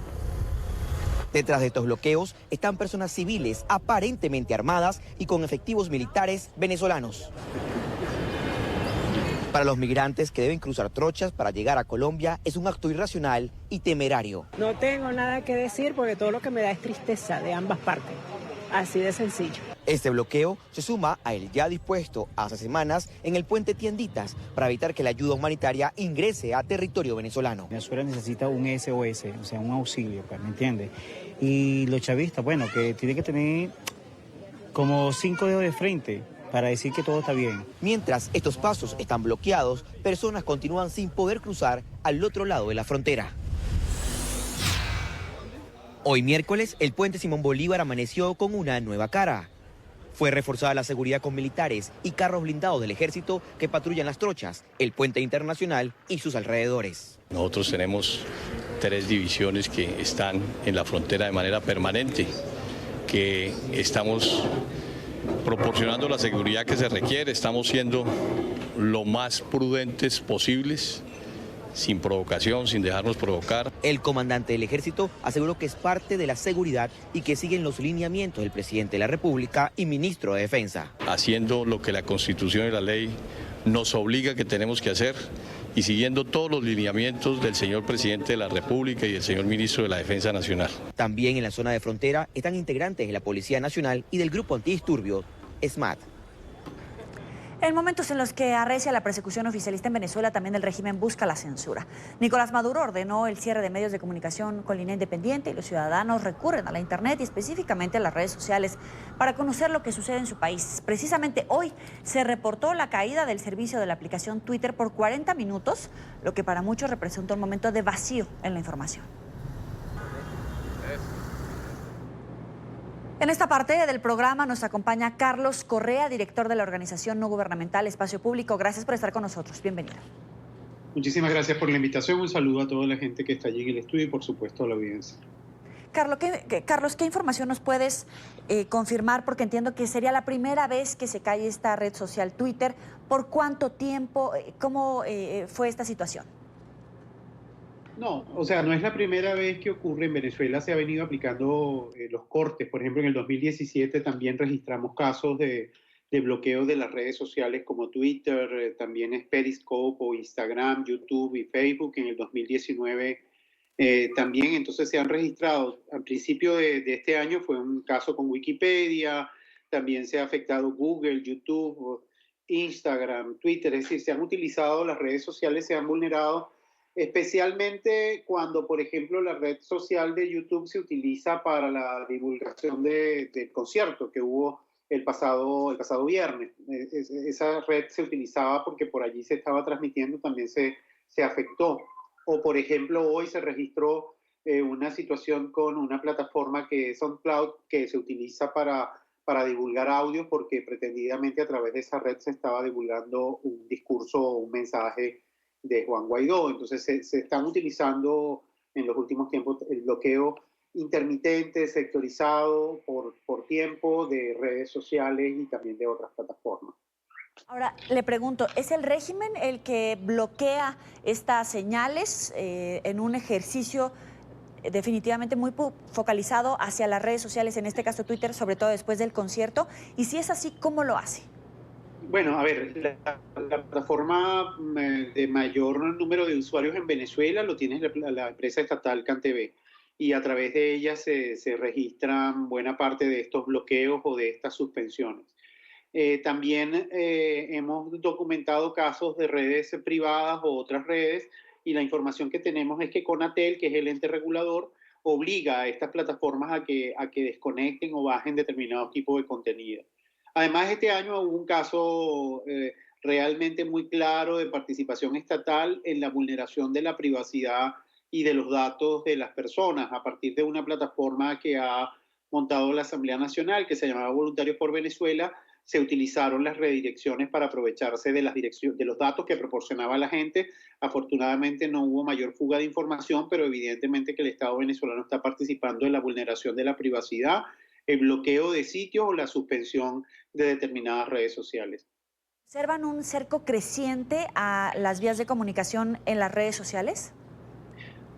Detrás de estos bloqueos están personas civiles aparentemente armadas y con efectivos militares venezolanos. Para los migrantes que deben cruzar trochas para llegar a Colombia es un acto irracional y temerario. No tengo nada que decir porque todo lo que me da es tristeza de ambas partes. Así de sencillo. Este bloqueo se suma a el ya dispuesto hace semanas en el puente Tienditas para evitar que la ayuda humanitaria ingrese a territorio venezolano. Venezuela necesita un SOS, o sea, un auxilio, ¿me entiendes? Y los chavistas, bueno, que tienen que tener como 5 dedos de frente para decir que todo está bien. Mientras estos pasos están bloqueados, personas continúan sin poder cruzar al otro lado de la frontera. Hoy miércoles, el puente Simón Bolívar amaneció con una nueva cara. Fue reforzada la seguridad con militares y carros blindados del ejército que patrullan las trochas, el puente internacional y sus alrededores. Nosotros tenemos 3 divisiones que están en la frontera de manera permanente, que estamos proporcionando la seguridad que se requiere, estamos siendo lo más prudentes posibles, sin provocación, sin dejarnos provocar. El comandante del ejército aseguró que es parte de la seguridad y que siguen los lineamientos del presidente de la República y ministro de Defensa. Haciendo lo que la Constitución y la ley nos obliga que tenemos que hacer y siguiendo todos los lineamientos del señor presidente de la República y del señor ministro de la Defensa Nacional. También en la zona de frontera están integrantes de la Policía Nacional y del grupo antidisturbios SMAT. En momentos en los que arrecia la persecución oficialista en Venezuela, también el régimen busca la censura. Nicolás Maduro ordenó el cierre de medios de comunicación con línea independiente y los ciudadanos recurren a la internet y específicamente a las redes sociales para conocer lo que sucede en su país. Precisamente hoy se reportó la caída del servicio de la aplicación Twitter por 40 minutos, lo que para muchos representa un momento de vacío en la información. En esta parte del programa nos acompaña Carlos Correa, director de la organización no gubernamental Espacio Público. Gracias por estar con nosotros. Bienvenido. Muchísimas gracias por la invitación. Un saludo a toda la gente que está allí en el estudio y, por supuesto, a la audiencia. Carlos, ¿qué información nos puedes confirmar? Porque entiendo que sería la primera vez que se cae esta red social Twitter. ¿Por cuánto tiempo? ¿Cómo fue esta situación? No, o sea, no es la primera vez que ocurre. En Venezuela se ha venido aplicando los cortes. Por ejemplo, en el 2017 también registramos casos de bloqueo de las redes sociales como Twitter, también es Periscope o Instagram, YouTube y Facebook. En el 2019 también, entonces se han registrado. Al principio de este año fue un caso con Wikipedia, también se ha afectado Google, YouTube, Instagram, Twitter. Es decir, se han utilizado las redes sociales, se han vulnerado, especialmente cuando, por ejemplo, la red social de YouTube se utiliza para la divulgación del concierto que hubo el pasado viernes. Esa red se utilizaba porque por allí se estaba transmitiendo, también se afectó. O, por ejemplo, hoy se registró una situación con una plataforma que es SoundCloud, que se utiliza para divulgar audio, porque pretendidamente a través de esa red se estaba divulgando un discurso o un mensaje de Juan Guaidó. Entonces se están utilizando en los últimos tiempos el bloqueo intermitente, sectorizado por tiempo de redes sociales y también de otras plataformas. Ahora, le pregunto, ¿es el régimen el que bloquea estas señales en un ejercicio definitivamente muy focalizado hacia las redes sociales, en este caso Twitter, sobre todo después del concierto? Y si es así, ¿cómo lo hace? Bueno, a ver, la plataforma de mayor número de usuarios en Venezuela lo tiene la empresa estatal CanTV, y a través de ella se registran buena parte de estos bloqueos o de estas suspensiones. También hemos documentado casos de redes privadas o otras redes, y la información que tenemos es que Conatel, que es el ente regulador, obliga a estas plataformas a que desconecten o bajen determinados tipos de contenido. Además, este año hubo un caso realmente muy claro de participación estatal en la vulneración de la privacidad y de los datos de las personas a partir de una plataforma que ha montado la Asamblea Nacional, que se llamaba Voluntarios por Venezuela. Se utilizaron las redirecciones para aprovecharse de los datos que proporcionaba la gente. Afortunadamente no hubo mayor fuga de información, pero evidentemente que el Estado venezolano está participando en la vulneración de la privacidad, el bloqueo de sitios o la suspensión de determinadas redes sociales. ¿Observan un cerco creciente a las vías de comunicación en las redes sociales?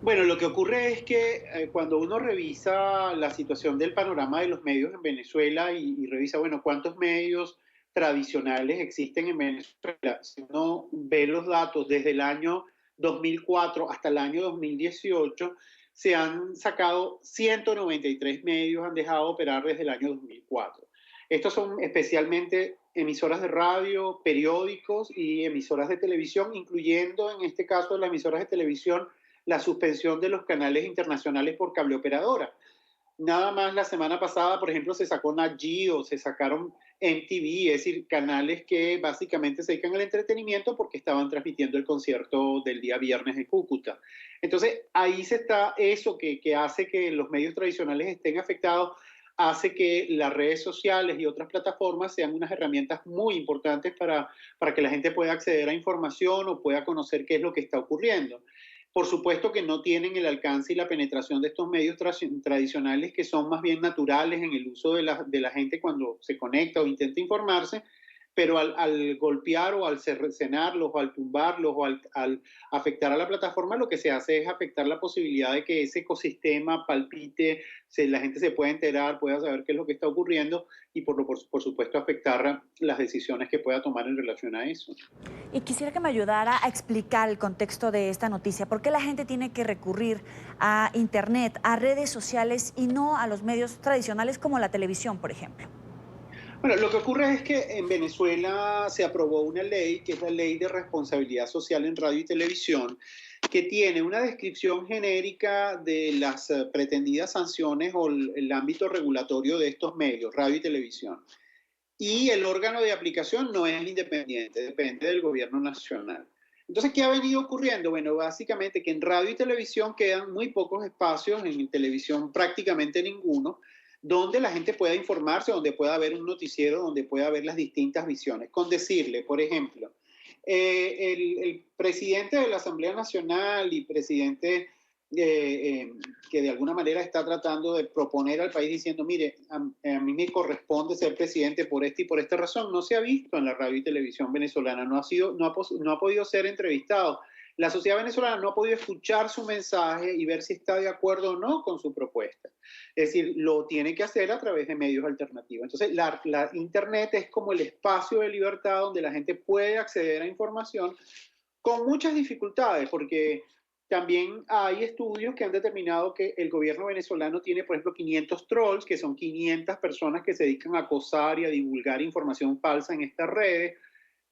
Bueno, lo que ocurre es que cuando uno revisa la situación del panorama de los medios en Venezuela y revisa, bueno, cuántos medios tradicionales existen en Venezuela, si uno ve los datos desde el año 2004 hasta el año 2018, se han sacado 193 medios, han dejado de operar desde el año 2004. Estos son especialmente emisoras de radio, periódicos y emisoras de televisión, incluyendo en este caso las emisoras de televisión la suspensión de los canales internacionales por cable operadora. Nada más la semana pasada, por ejemplo, se sacó Nat Geo, se sacaron MTV, es decir, canales que básicamente se dedican al entretenimiento porque estaban transmitiendo el concierto del día viernes en Cúcuta. Entonces, ahí se está eso que hace que los medios tradicionales estén afectados, hace que las redes sociales y otras plataformas sean unas herramientas muy importantes para que la gente pueda acceder a información o pueda conocer qué es lo que está ocurriendo. Por supuesto que no tienen el alcance y la penetración de estos medios tradicionales, que son más bien naturales en el uso de la gente cuando se conecta o intenta informarse, pero al golpear o al cercenarlos o al tumbarlos o al afectar a la plataforma, lo que se hace es afectar la posibilidad de que ese ecosistema palpite, la gente se pueda enterar, pueda saber qué es lo que está ocurriendo y por supuesto afectar las decisiones que pueda tomar en relación a eso. Y quisiera que me ayudara a explicar el contexto de esta noticia. ¿Por qué la gente tiene que recurrir a Internet, a redes sociales y no a los medios tradicionales como la televisión, por ejemplo? Bueno, lo que ocurre es que en Venezuela se aprobó una ley, que es la Ley de Responsabilidad Social en Radio y Televisión, que tiene una descripción genérica de las pretendidas sanciones o el ámbito regulatorio de estos medios, radio y televisión. Y el órgano de aplicación no es independiente, depende del gobierno nacional. Entonces, ¿qué ha venido ocurriendo? Bueno, básicamente que en radio y televisión quedan muy pocos espacios, en televisión prácticamente ninguno, donde la gente pueda informarse, donde pueda haber un noticiero, donde pueda haber las distintas visiones. Con decirle, por ejemplo, el presidente de la Asamblea Nacional y presidente que de alguna manera está tratando de proponer al país diciendo, mire, a mí me corresponde ser presidente por esta y por esta razón, no se ha visto en la radio y televisión venezolana, no ha podido ser entrevistado. La sociedad venezolana no ha podido escuchar su mensaje y ver si está de acuerdo o no con su propuesta. Es decir, lo tiene que hacer a través de medios alternativos. Entonces, la Internet es como el espacio de libertad donde la gente puede acceder a información con muchas dificultades, porque también hay estudios que han determinado que el gobierno venezolano tiene, por ejemplo, 500 trolls, que son 500 personas que se dedican a acosar y a divulgar información falsa en estas redes.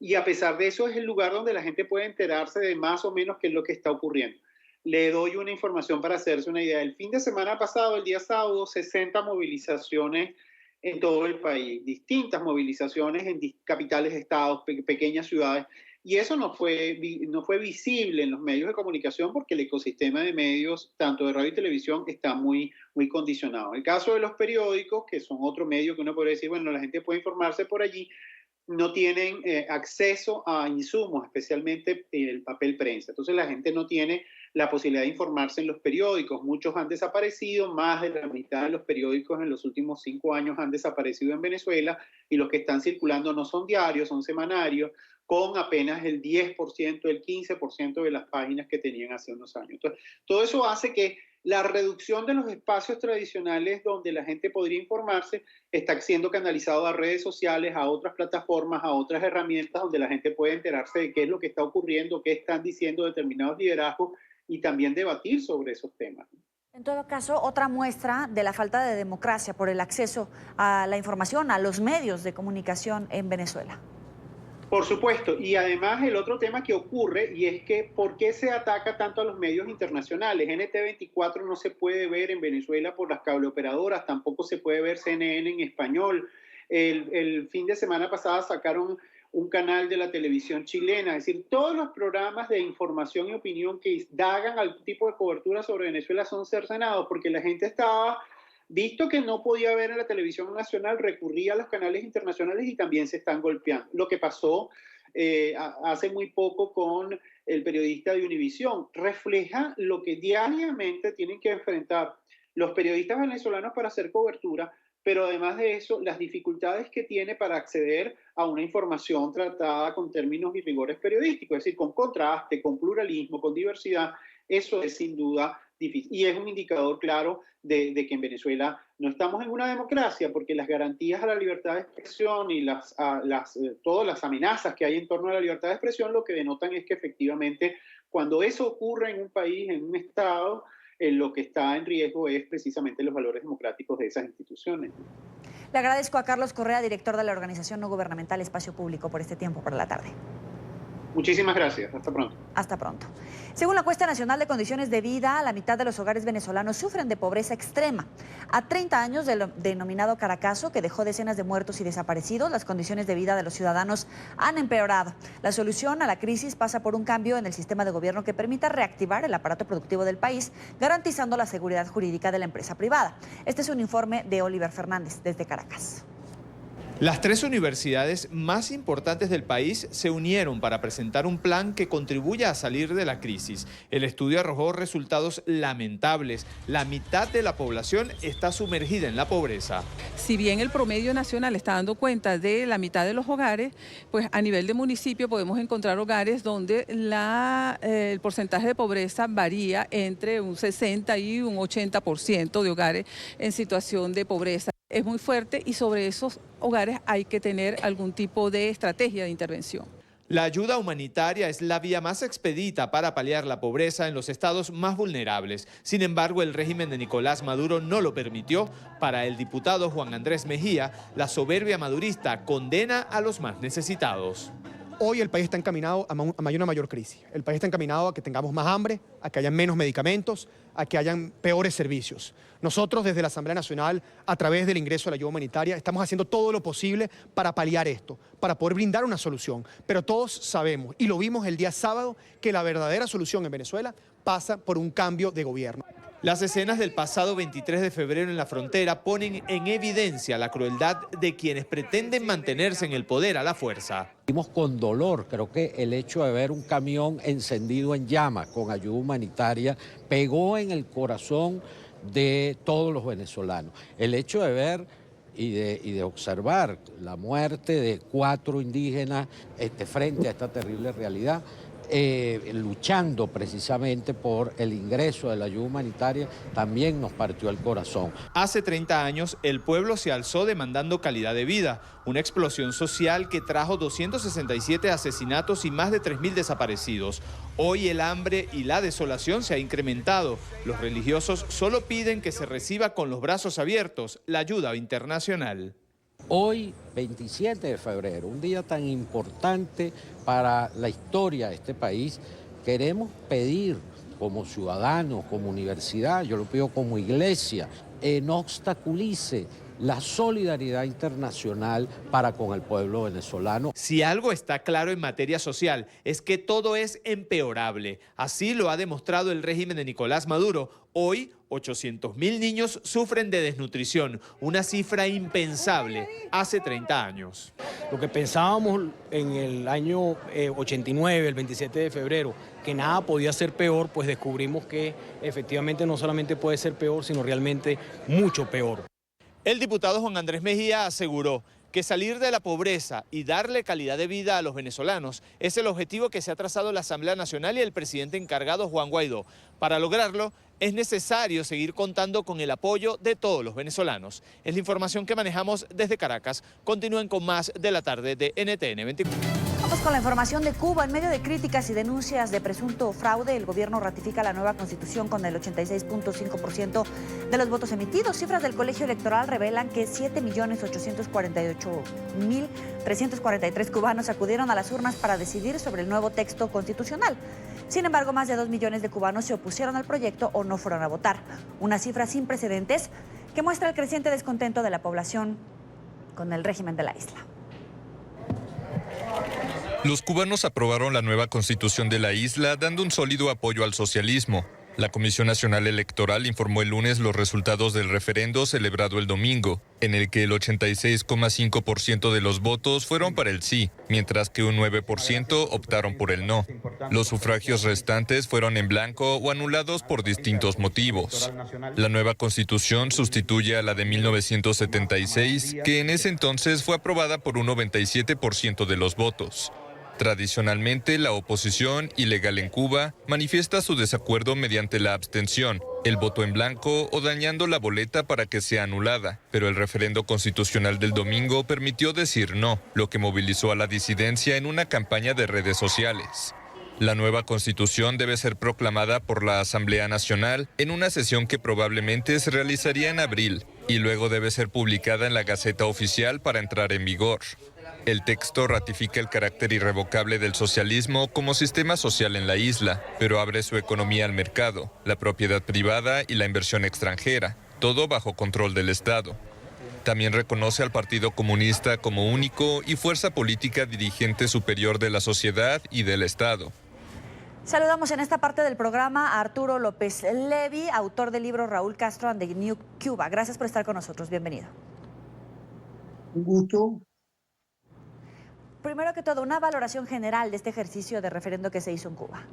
Y a pesar de eso es el lugar donde la gente puede enterarse de más o menos qué es lo que está ocurriendo. Le doy una información para hacerse una idea. El fin de semana pasado, el día sábado, 60 movilizaciones en todo el país, distintas movilizaciones en capitales de estados, pequeñas ciudades. Y eso no fue visible en los medios de comunicación porque el ecosistema de medios, tanto de radio y televisión, está muy condicionado. El caso de los periódicos, que son otro medio que uno podría decir, bueno, la gente puede informarse por allí, no tienen acceso a insumos, especialmente el papel prensa. Entonces la gente no tiene la posibilidad de informarse en los periódicos. Muchos han desaparecido, más de la mitad de los periódicos en los últimos 5 años han desaparecido en Venezuela y los que están circulando no son diarios, son semanarios, con apenas el 10%, el 15% de las páginas que tenían hace unos años. Entonces, todo eso hace que la reducción de los espacios tradicionales donde la gente podría informarse está siendo canalizado a redes sociales, a otras plataformas, a otras herramientas donde la gente puede enterarse de qué es lo que está ocurriendo, qué están diciendo determinados liderazgos y también debatir sobre esos temas. En todo caso, otra muestra de la falta de democracia por el acceso a la información, a los medios de comunicación en Venezuela. Por supuesto, y además el otro tema que ocurre, y es que ¿por qué se ataca tanto a los medios internacionales? NT24 no se puede ver en Venezuela por las cableoperadoras, tampoco se puede ver CNN en español. El fin de semana pasada sacaron un canal de la televisión chilena, es decir, todos los programas de información y opinión que hagan algún tipo de cobertura sobre Venezuela son cercenados, porque la gente estaba... Visto que no podía ver en la televisión nacional, recurría a los canales internacionales y también se están golpeando. Lo que pasó hace muy poco con el periodista de Univisión refleja lo que diariamente tienen que enfrentar los periodistas venezolanos para hacer cobertura, pero además de eso, las dificultades que tiene para acceder a una información tratada con términos y rigores periodísticos, es decir, con contraste, con pluralismo, con diversidad. Eso es sin duda difícil y es un indicador claro de que en Venezuela no estamos en una democracia, porque las garantías a la libertad de expresión y todas las amenazas que hay en torno a la libertad de expresión lo que denotan es que efectivamente cuando eso ocurre en un país, en un estado, lo que está en riesgo es precisamente los valores democráticos de esas instituciones. Le agradezco a Carlos Correa, director de la organización no gubernamental Espacio Público, por este tiempo por la tarde. Muchísimas gracias. Hasta pronto. Hasta pronto. Según la encuesta nacional de condiciones de vida, la mitad de los hogares venezolanos sufren de pobreza extrema. A 30 años del denominado Caracazo, que dejó decenas de muertos y desaparecidos, las condiciones de vida de los ciudadanos han empeorado. La solución a la crisis pasa por un cambio en el sistema de gobierno que permita reactivar el aparato productivo del país, garantizando la seguridad jurídica de la empresa privada. Este es un informe de Oliver Fernández desde Caracas. Las 3 universidades más importantes del país se unieron para presentar un plan que contribuya a salir de la crisis. El estudio arrojó resultados lamentables. La mitad de la población está sumergida en la pobreza. Si bien el promedio nacional está dando cuenta de la mitad de los hogares, pues a nivel de municipio podemos encontrar hogares donde el porcentaje de pobreza varía entre un 60 y un 80% de hogares en situación de pobreza. Es muy fuerte y sobre esos hogares hay que tener algún tipo de estrategia de intervención. La ayuda humanitaria es la vía más expedita para paliar la pobreza en los estados más vulnerables. Sin embargo, el régimen de Nicolás Maduro no lo permitió. Para el diputado Juan Andrés Mejía, la soberbia madurista condena a los más necesitados. Hoy el país está encaminado a una mayor crisis. El país está encaminado a que tengamos más hambre, a que haya menos medicamentos, a que hayan peores servicios. Nosotros desde la Asamblea Nacional, a través del ingreso a la ayuda humanitaria, estamos haciendo todo lo posible para paliar esto, para poder brindar una solución. Pero todos sabemos, y lo vimos el día sábado, que la verdadera solución en Venezuela pasa por un cambio de gobierno. Las escenas del pasado 23 de febrero en la frontera ponen en evidencia la crueldad de quienes pretenden mantenerse en el poder a la fuerza. Vimos con dolor, creo que el hecho de ver un camión encendido en llamas con ayuda humanitaria pegó en el corazón de todos los venezolanos. El hecho de ver y de observar la muerte de 4 indígenas frente a esta terrible realidad, luchando precisamente por el ingreso de la ayuda humanitaria, también nos partió el corazón. Hace 30 años, el pueblo se alzó demandando calidad de vida, una explosión social que trajo 267 asesinatos y más de 3.000 desaparecidos. Hoy el hambre y la desolación se ha incrementado. Los religiosos solo piden que se reciba con los brazos abiertos la ayuda internacional. Hoy, 27 de febrero, un día tan importante para la historia de este país, queremos pedir como ciudadanos, como universidad, yo lo pido como iglesia, no obstaculice la solidaridad internacional para con el pueblo venezolano. Si algo está claro en materia social es que todo es empeorable. Así lo ha demostrado el régimen de Nicolás Maduro. Hoy, 800.000 niños sufren de desnutrición, una cifra impensable hace 30 años. Lo que pensábamos en el año 89, el 27 de febrero, que nada podía ser peor, pues descubrimos que efectivamente no solamente puede ser peor, sino realmente mucho peor. El diputado Juan Andrés Mejía aseguró que salir de la pobreza y darle calidad de vida a los venezolanos es el objetivo que se ha trazado la Asamblea Nacional y el presidente encargado Juan Guaidó. Para lograrlo, es necesario seguir contando con el apoyo de todos los venezolanos. Es la información que manejamos desde Caracas. Continúen con más de la tarde de NTN 24. Vamos con la información de Cuba. En medio de críticas y denuncias de presunto fraude, el gobierno ratifica la nueva constitución con el 86.5% de los votos emitidos. Cifras del colegio electoral revelan que 7.848.343 cubanos acudieron a las urnas para decidir sobre el nuevo texto constitucional. Sin embargo, más de 2 millones de cubanos se opusieron al proyecto o no fueron a votar. Una cifra sin precedentes que muestra el creciente descontento de la población con el régimen de la isla. Los cubanos aprobaron la nueva constitución de la isla, dando un sólido apoyo al socialismo. La Comisión Nacional Electoral informó el lunes los resultados del referendo celebrado el domingo, en el que el 86,5% de los votos fueron para el sí, mientras que un 9% optaron por el no. Los sufragios restantes fueron en blanco o anulados por distintos motivos. La nueva constitución sustituye a la de 1976, que en ese entonces fue aprobada por un 97% de los votos. Tradicionalmente, la oposición ilegal en Cuba manifiesta su desacuerdo mediante la abstención, el voto en blanco o dañando la boleta para que sea anulada. Pero el referendo constitucional del domingo permitió decir no, lo que movilizó a la disidencia en una campaña de redes sociales. La nueva constitución debe ser proclamada por la Asamblea Nacional en una sesión que probablemente se realizaría en abril y luego debe ser publicada en la Gaceta Oficial para entrar en vigor. El texto ratifica el carácter irrevocable del socialismo como sistema social en la isla, pero abre su economía al mercado, la propiedad privada y la inversión extranjera, todo bajo control del Estado. También reconoce al Partido Comunista como único y fuerza política dirigente superior de la sociedad y del Estado. Saludamos en esta parte del programa a Arturo López Levy, autor del libro Raúl Castro and the New Cuba. Gracias por estar con nosotros. Bienvenido. Un gusto. Primero que todo, una valoración general de este ejercicio de referendo que se hizo en Cuba.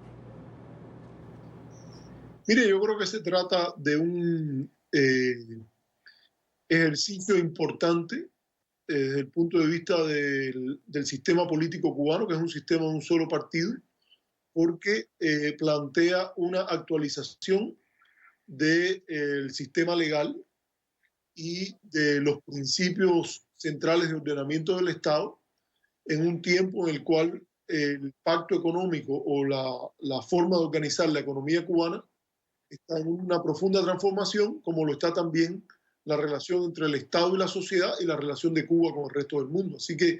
Mire, yo creo que se trata de un ejercicio importante desde el punto de vista del sistema político cubano, que es un sistema de un solo partido, porque plantea una actualización del sistema legal y de los principios centrales de ordenamiento del Estado, en un tiempo en el cual el pacto económico o la forma de organizar la economía cubana está en una profunda transformación, como lo está también la relación entre el Estado y la sociedad y la relación de Cuba con el resto del mundo. Así que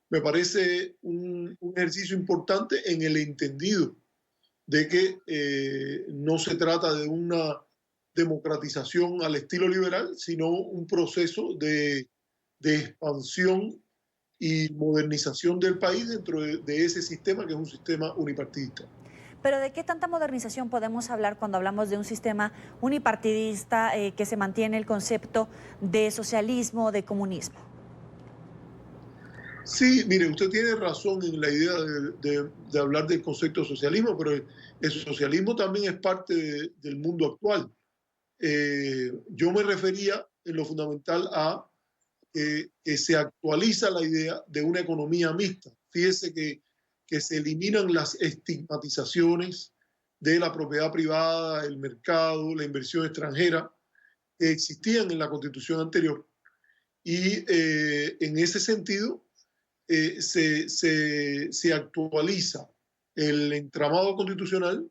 me parece un ejercicio importante en el entendido de que no se trata de una democratización al estilo liberal, sino un proceso de expansión y modernización del país dentro de ese sistema que es un sistema unipartidista. Pero ¿de qué tanta modernización podemos hablar cuando hablamos de un sistema unipartidista que se mantiene el concepto de socialismo, de comunismo? Sí, mire, usted tiene razón en la idea de hablar del concepto de socialismo, pero el socialismo también es parte del mundo actual. Yo me refería en lo fundamental a que se actualiza la idea de una economía mixta. Fíjese que se eliminan las estigmatizaciones de la propiedad privada, el mercado, la inversión extranjera que existían en la Constitución anterior. Y en ese sentido se actualiza el entramado constitucional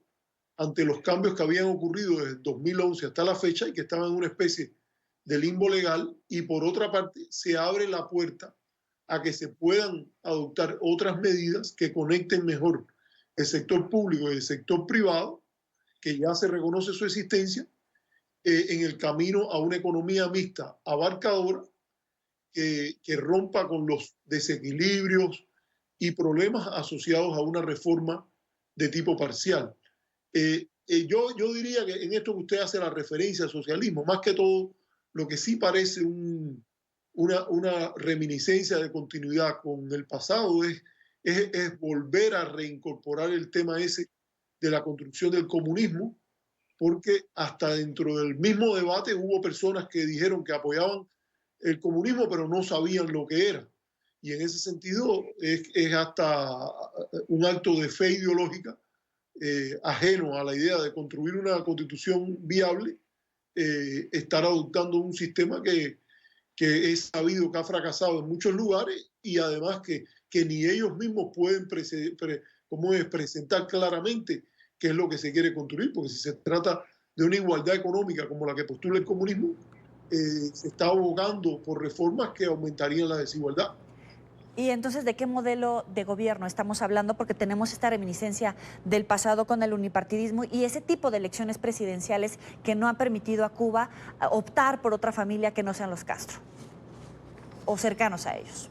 ante los cambios que habían ocurrido desde 2011 hasta la fecha y que estaban en una especie de limbo legal, y por otra parte se abre la puerta a que se puedan adoptar otras medidas que conecten mejor el sector público y el sector privado, que ya se reconoce su existencia, en el camino a una economía mixta abarcadora que rompa con los desequilibrios y problemas asociados a una reforma de tipo parcial. Yo diría que en esto que usted hace la referencia al socialismo, más que todo, lo que sí parece una reminiscencia de continuidad con el pasado es volver a reincorporar el tema ese de la construcción del comunismo, porque hasta dentro del mismo debate hubo personas que dijeron que apoyaban el comunismo, pero no sabían lo que era. Y en ese sentido es hasta un acto de fe ideológica ajeno a la idea de construir una constitución viable, estar adoptando un sistema que es sabido que ha fracasado en muchos lugares y además que ni ellos mismos pueden presentar claramente qué es lo que se quiere construir, porque si se trata de una igualdad económica como la que postula el comunismo, se está abogando por reformas que aumentarían la desigualdad. Y entonces, ¿de qué modelo de gobierno estamos hablando? Porque tenemos esta reminiscencia del pasado con el unipartidismo y ese tipo de elecciones presidenciales que no han permitido a Cuba optar por otra familia que no sean los Castro o cercanos a ellos.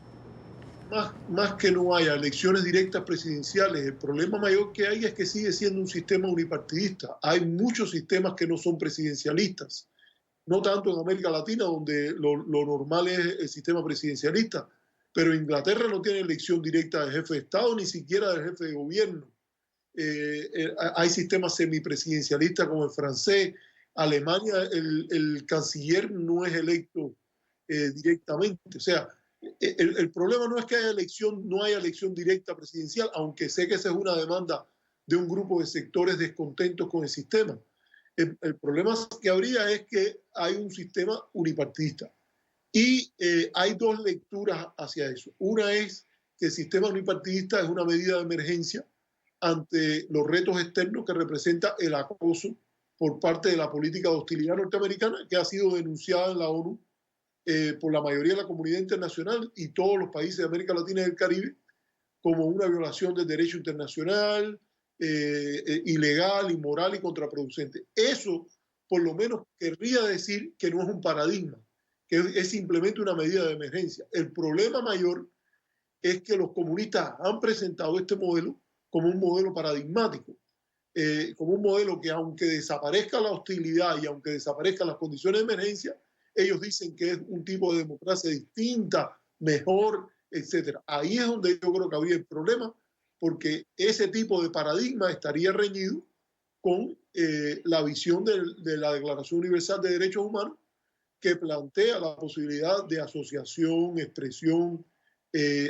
Más que no haya elecciones directas presidenciales, el problema mayor que hay es que sigue siendo un sistema unipartidista. Hay muchos sistemas que no son presidencialistas, no tanto en América Latina, donde lo normal es el sistema presidencialista, pero Inglaterra no tiene elección directa del jefe de Estado, ni siquiera del jefe de gobierno. Hay sistemas semipresidencialistas como el francés. Alemania, el canciller no es electo directamente. O sea, el problema no es que no haya elección directa presidencial, aunque sé que esa es una demanda de un grupo de sectores descontentos con el sistema. El problema que habría es que hay un sistema unipartidista. Y hay dos lecturas hacia eso. Una es que el sistema unipartidista es una medida de emergencia ante los retos externos que representa el acoso por parte de la política de hostilidad norteamericana, que ha sido denunciada en la ONU por la mayoría de la comunidad internacional y todos los países de América Latina y del Caribe como una violación del derecho internacional, ilegal, inmoral y contraproducente. Eso, por lo menos, querría decir que no es un paradigma, que es simplemente una medida de emergencia. El problema mayor es que los comunistas han presentado este modelo como un modelo paradigmático, como un modelo que aunque desaparezca la hostilidad y aunque desaparezcan las condiciones de emergencia, ellos dicen que es un tipo de democracia distinta, mejor, etc. Ahí es donde yo creo que habría el problema, porque ese tipo de paradigma estaría reñido con la visión de la Declaración Universal de Derechos Humanos, que plantea la posibilidad de asociación, expresión,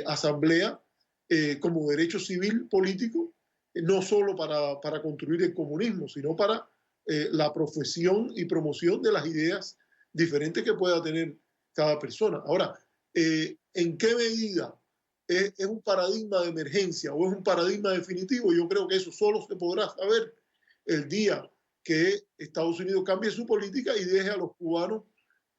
asamblea como derecho civil político, no solo para construir el comunismo, sino para la profesión y promoción de las ideas diferentes que pueda tener cada persona. Ahora, ¿en qué medida es un paradigma de emergencia o es un paradigma definitivo? Yo creo que eso solo se podrá saber el día que Estados Unidos cambie su política y deje a los cubanos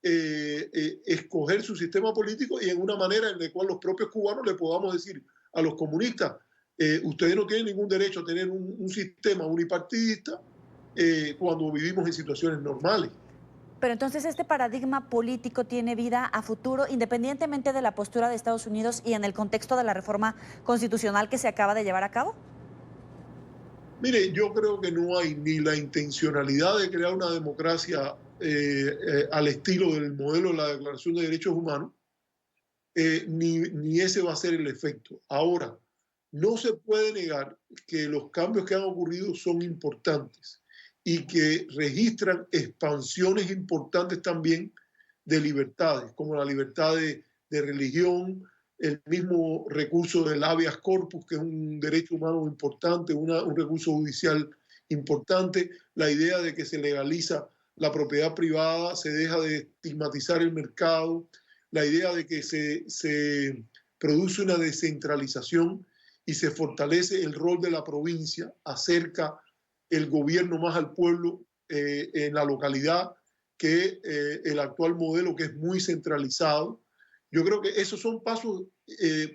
escoger su sistema político, y en una manera en la cual los propios cubanos le podamos decir a los comunistas, ustedes no tienen ningún derecho a tener un sistema unipartidista cuando vivimos en situaciones normales. Pero entonces, ¿este paradigma político tiene vida a futuro, independientemente de la postura de Estados Unidos y en el contexto de la reforma constitucional que se acaba de llevar a cabo? Mire, yo creo que no hay ni la intencionalidad de crear una democracia al estilo del modelo de la Declaración de Derechos Humanos, ni ese va a ser el efecto. Ahora, no se puede negar que los cambios que han ocurrido son importantes y que registran expansiones importantes también de libertades, como la libertad de religión, el mismo recurso del habeas corpus, que es un derecho humano importante, un recurso judicial importante, la idea de que se legaliza la propiedad privada, se deja de estigmatizar el mercado, la idea de que se produce una descentralización y se fortalece el rol de la provincia, acerca el gobierno más al pueblo en la localidad que el actual modelo, que es muy centralizado. Yo creo que esos son pasos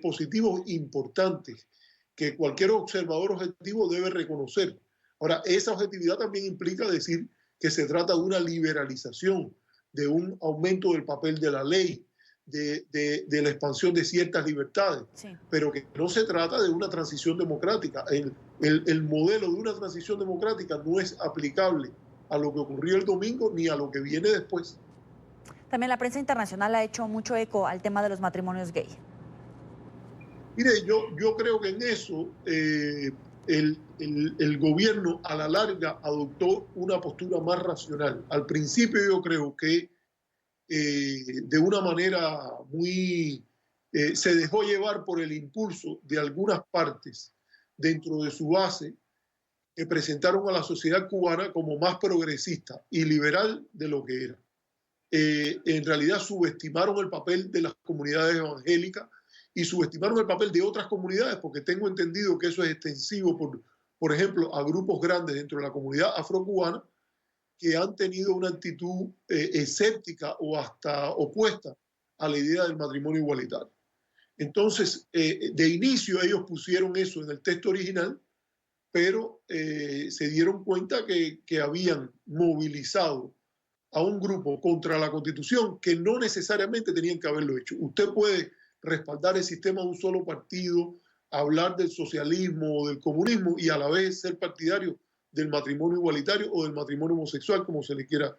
positivos importantes que cualquier observador objetivo debe reconocer. Ahora, esa objetividad también implica decir que se trata de una liberalización, de un aumento del papel de la ley, de la expansión de ciertas libertades, sí, pero que no se trata de una transición democrática. El modelo de una transición democrática no es aplicable a lo que ocurrió el domingo ni a lo que viene después. También la prensa internacional ha hecho mucho eco al tema de los matrimonios gay. Mire, yo creo que en eso el gobierno a la larga adoptó una postura más racional. Al principio yo creo que de una manera muy... se dejó llevar por el impulso de algunas partes dentro de su base que presentaron a la sociedad cubana como más progresista y liberal de lo que era. En realidad subestimaron el papel de las comunidades evangélicas y subestimaron el papel de otras comunidades, porque tengo entendido que eso es extensivo, por ejemplo, a grupos grandes dentro de la comunidad afrocubana que han tenido una actitud escéptica o hasta opuesta a la idea del matrimonio igualitario. Entonces, de inicio ellos pusieron eso en el texto original, pero se dieron cuenta que habían movilizado a un grupo contra la Constitución que no necesariamente tenían que haberlo hecho. Usted puede respaldar el sistema de un solo partido, hablar del socialismo o del comunismo y a la vez ser partidario del matrimonio igualitario o del matrimonio homosexual, como se le quiera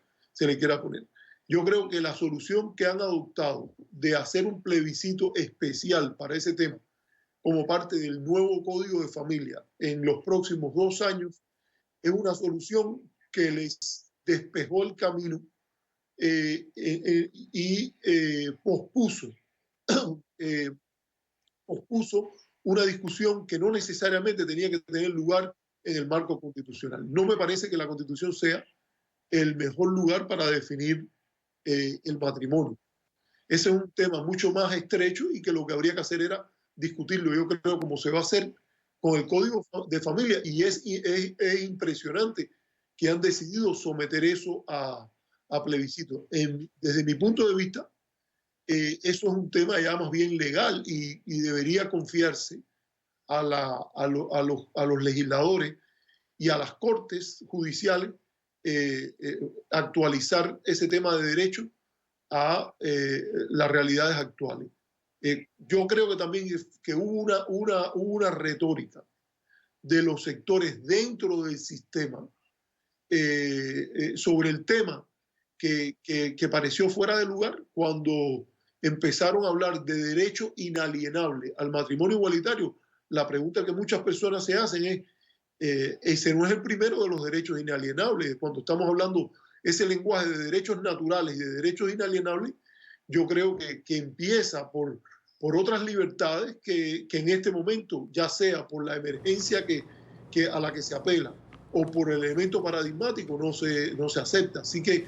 poner. Yo creo que la solución que han adoptado de hacer un plebiscito especial para ese tema como parte del nuevo Código de Familia en los próximos 2 años es una solución que les despejó el camino y pospuso una discusión que no necesariamente tenía que tener lugar en el marco constitucional. No me parece que la Constitución sea el mejor lugar para definir el matrimonio. Ese es un tema mucho más estrecho y que lo que habría que hacer era discutirlo. Yo creo como se va a hacer con el Código de Familia y es impresionante que han decidido someter eso a plebiscito. Desde mi punto de vista, eso es un tema ya más bien legal y debería confiarse a los legisladores y a las cortes judiciales actualizar ese tema de derecho a las realidades actuales. Yo creo que también que hubo una retórica de los sectores dentro del sistema sobre el tema que pareció fuera de lugar cuando empezaron a hablar de derecho inalienable al matrimonio igualitario. La pregunta que muchas personas se hacen es, ese no es el primero de los derechos inalienables. Cuando estamos hablando ese lenguaje de derechos naturales y de derechos inalienables, yo creo que empieza por otras libertades que en este momento, ya sea por la emergencia a la que se apela o por el elemento paradigmático, no se acepta. Así que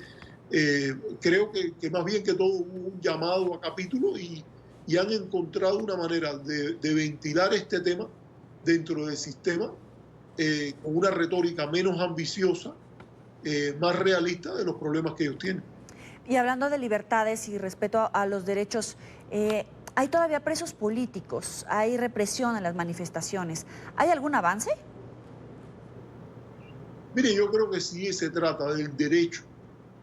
creo que más bien que todo hubo un llamado a capítulo y han encontrado una manera de ventilar este tema dentro del sistema con una retórica menos ambiciosa, más realista de los problemas que ellos tienen. Y hablando de libertades y respeto a los derechos, hay todavía presos políticos, hay represión en las manifestaciones. ¿Hay algún avance? Mire, yo creo que sí se trata del derecho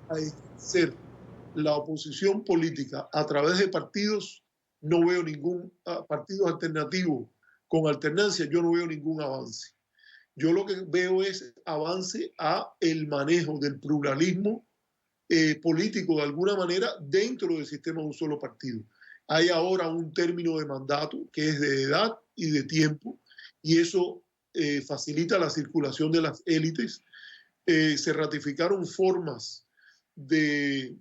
a ejercer la oposición política a través de partidos. No veo ningún partido alternativo con alternancia, yo no veo ningún avance. Yo lo que veo es avance a el manejo del pluralismo político de alguna manera dentro del sistema de un solo partido. Hay ahora un término de mandato que es de edad y de tiempo, y eso facilita la circulación de las élites. Se ratificaron formas de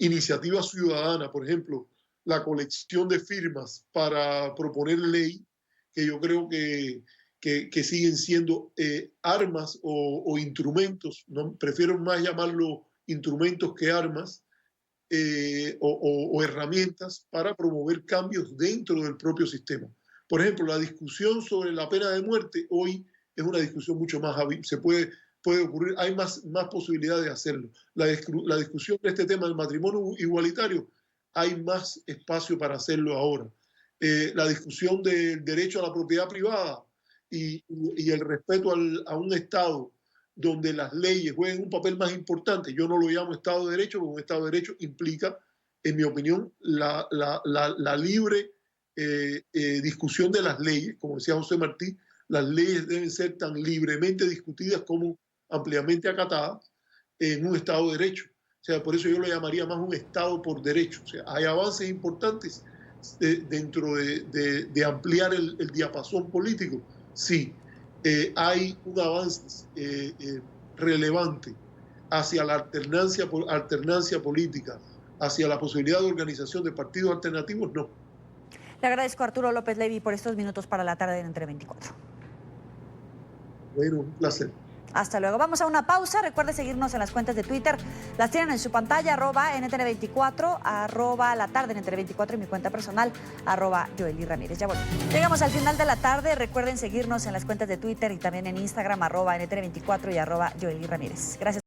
iniciativa ciudadana, por ejemplo, la colección de firmas para proponer ley, que yo creo que siguen siendo armas o instrumentos, no, prefiero más llamarlo instrumentos que armas, o herramientas para promover cambios dentro del propio sistema. Por ejemplo, la discusión sobre la pena de muerte hoy es una discusión mucho más puede ocurrir, hay más posibilidades de hacerlo. La discusión de este tema del matrimonio igualitario, hay más espacio para hacerlo ahora. La discusión del derecho a la propiedad privada y el respeto a un Estado donde las leyes jueguen un papel más importante. Yo no lo llamo Estado de Derecho, porque un Estado de Derecho implica, en mi opinión, la libre discusión de las leyes. Como decía José Martí, las leyes deben ser tan libremente discutidas como ampliamente acatadas en un Estado de Derecho. O sea, por eso yo lo llamaría más un Estado por derecho. O sea, hay avances importantes dentro de ampliar el diapasón político. Sí, hay un avance relevante hacia la alternancia política, hacia la posibilidad de organización de partidos alternativos, no. Le agradezco a Arturo López Levy por estos minutos para la tarde en Entre 24. Bueno, un placer. Hasta luego. Vamos a una pausa. Recuerde seguirnos en las cuentas de Twitter. Las tienen en su pantalla, @NTN24, @la tarde en Entre 24 y mi cuenta personal, @Joely Ramírez. Ya volvemos. Llegamos al final de la tarde. Recuerden seguirnos en las cuentas de Twitter y también en Instagram, @NTN24 y @Joely Ramírez. Gracias.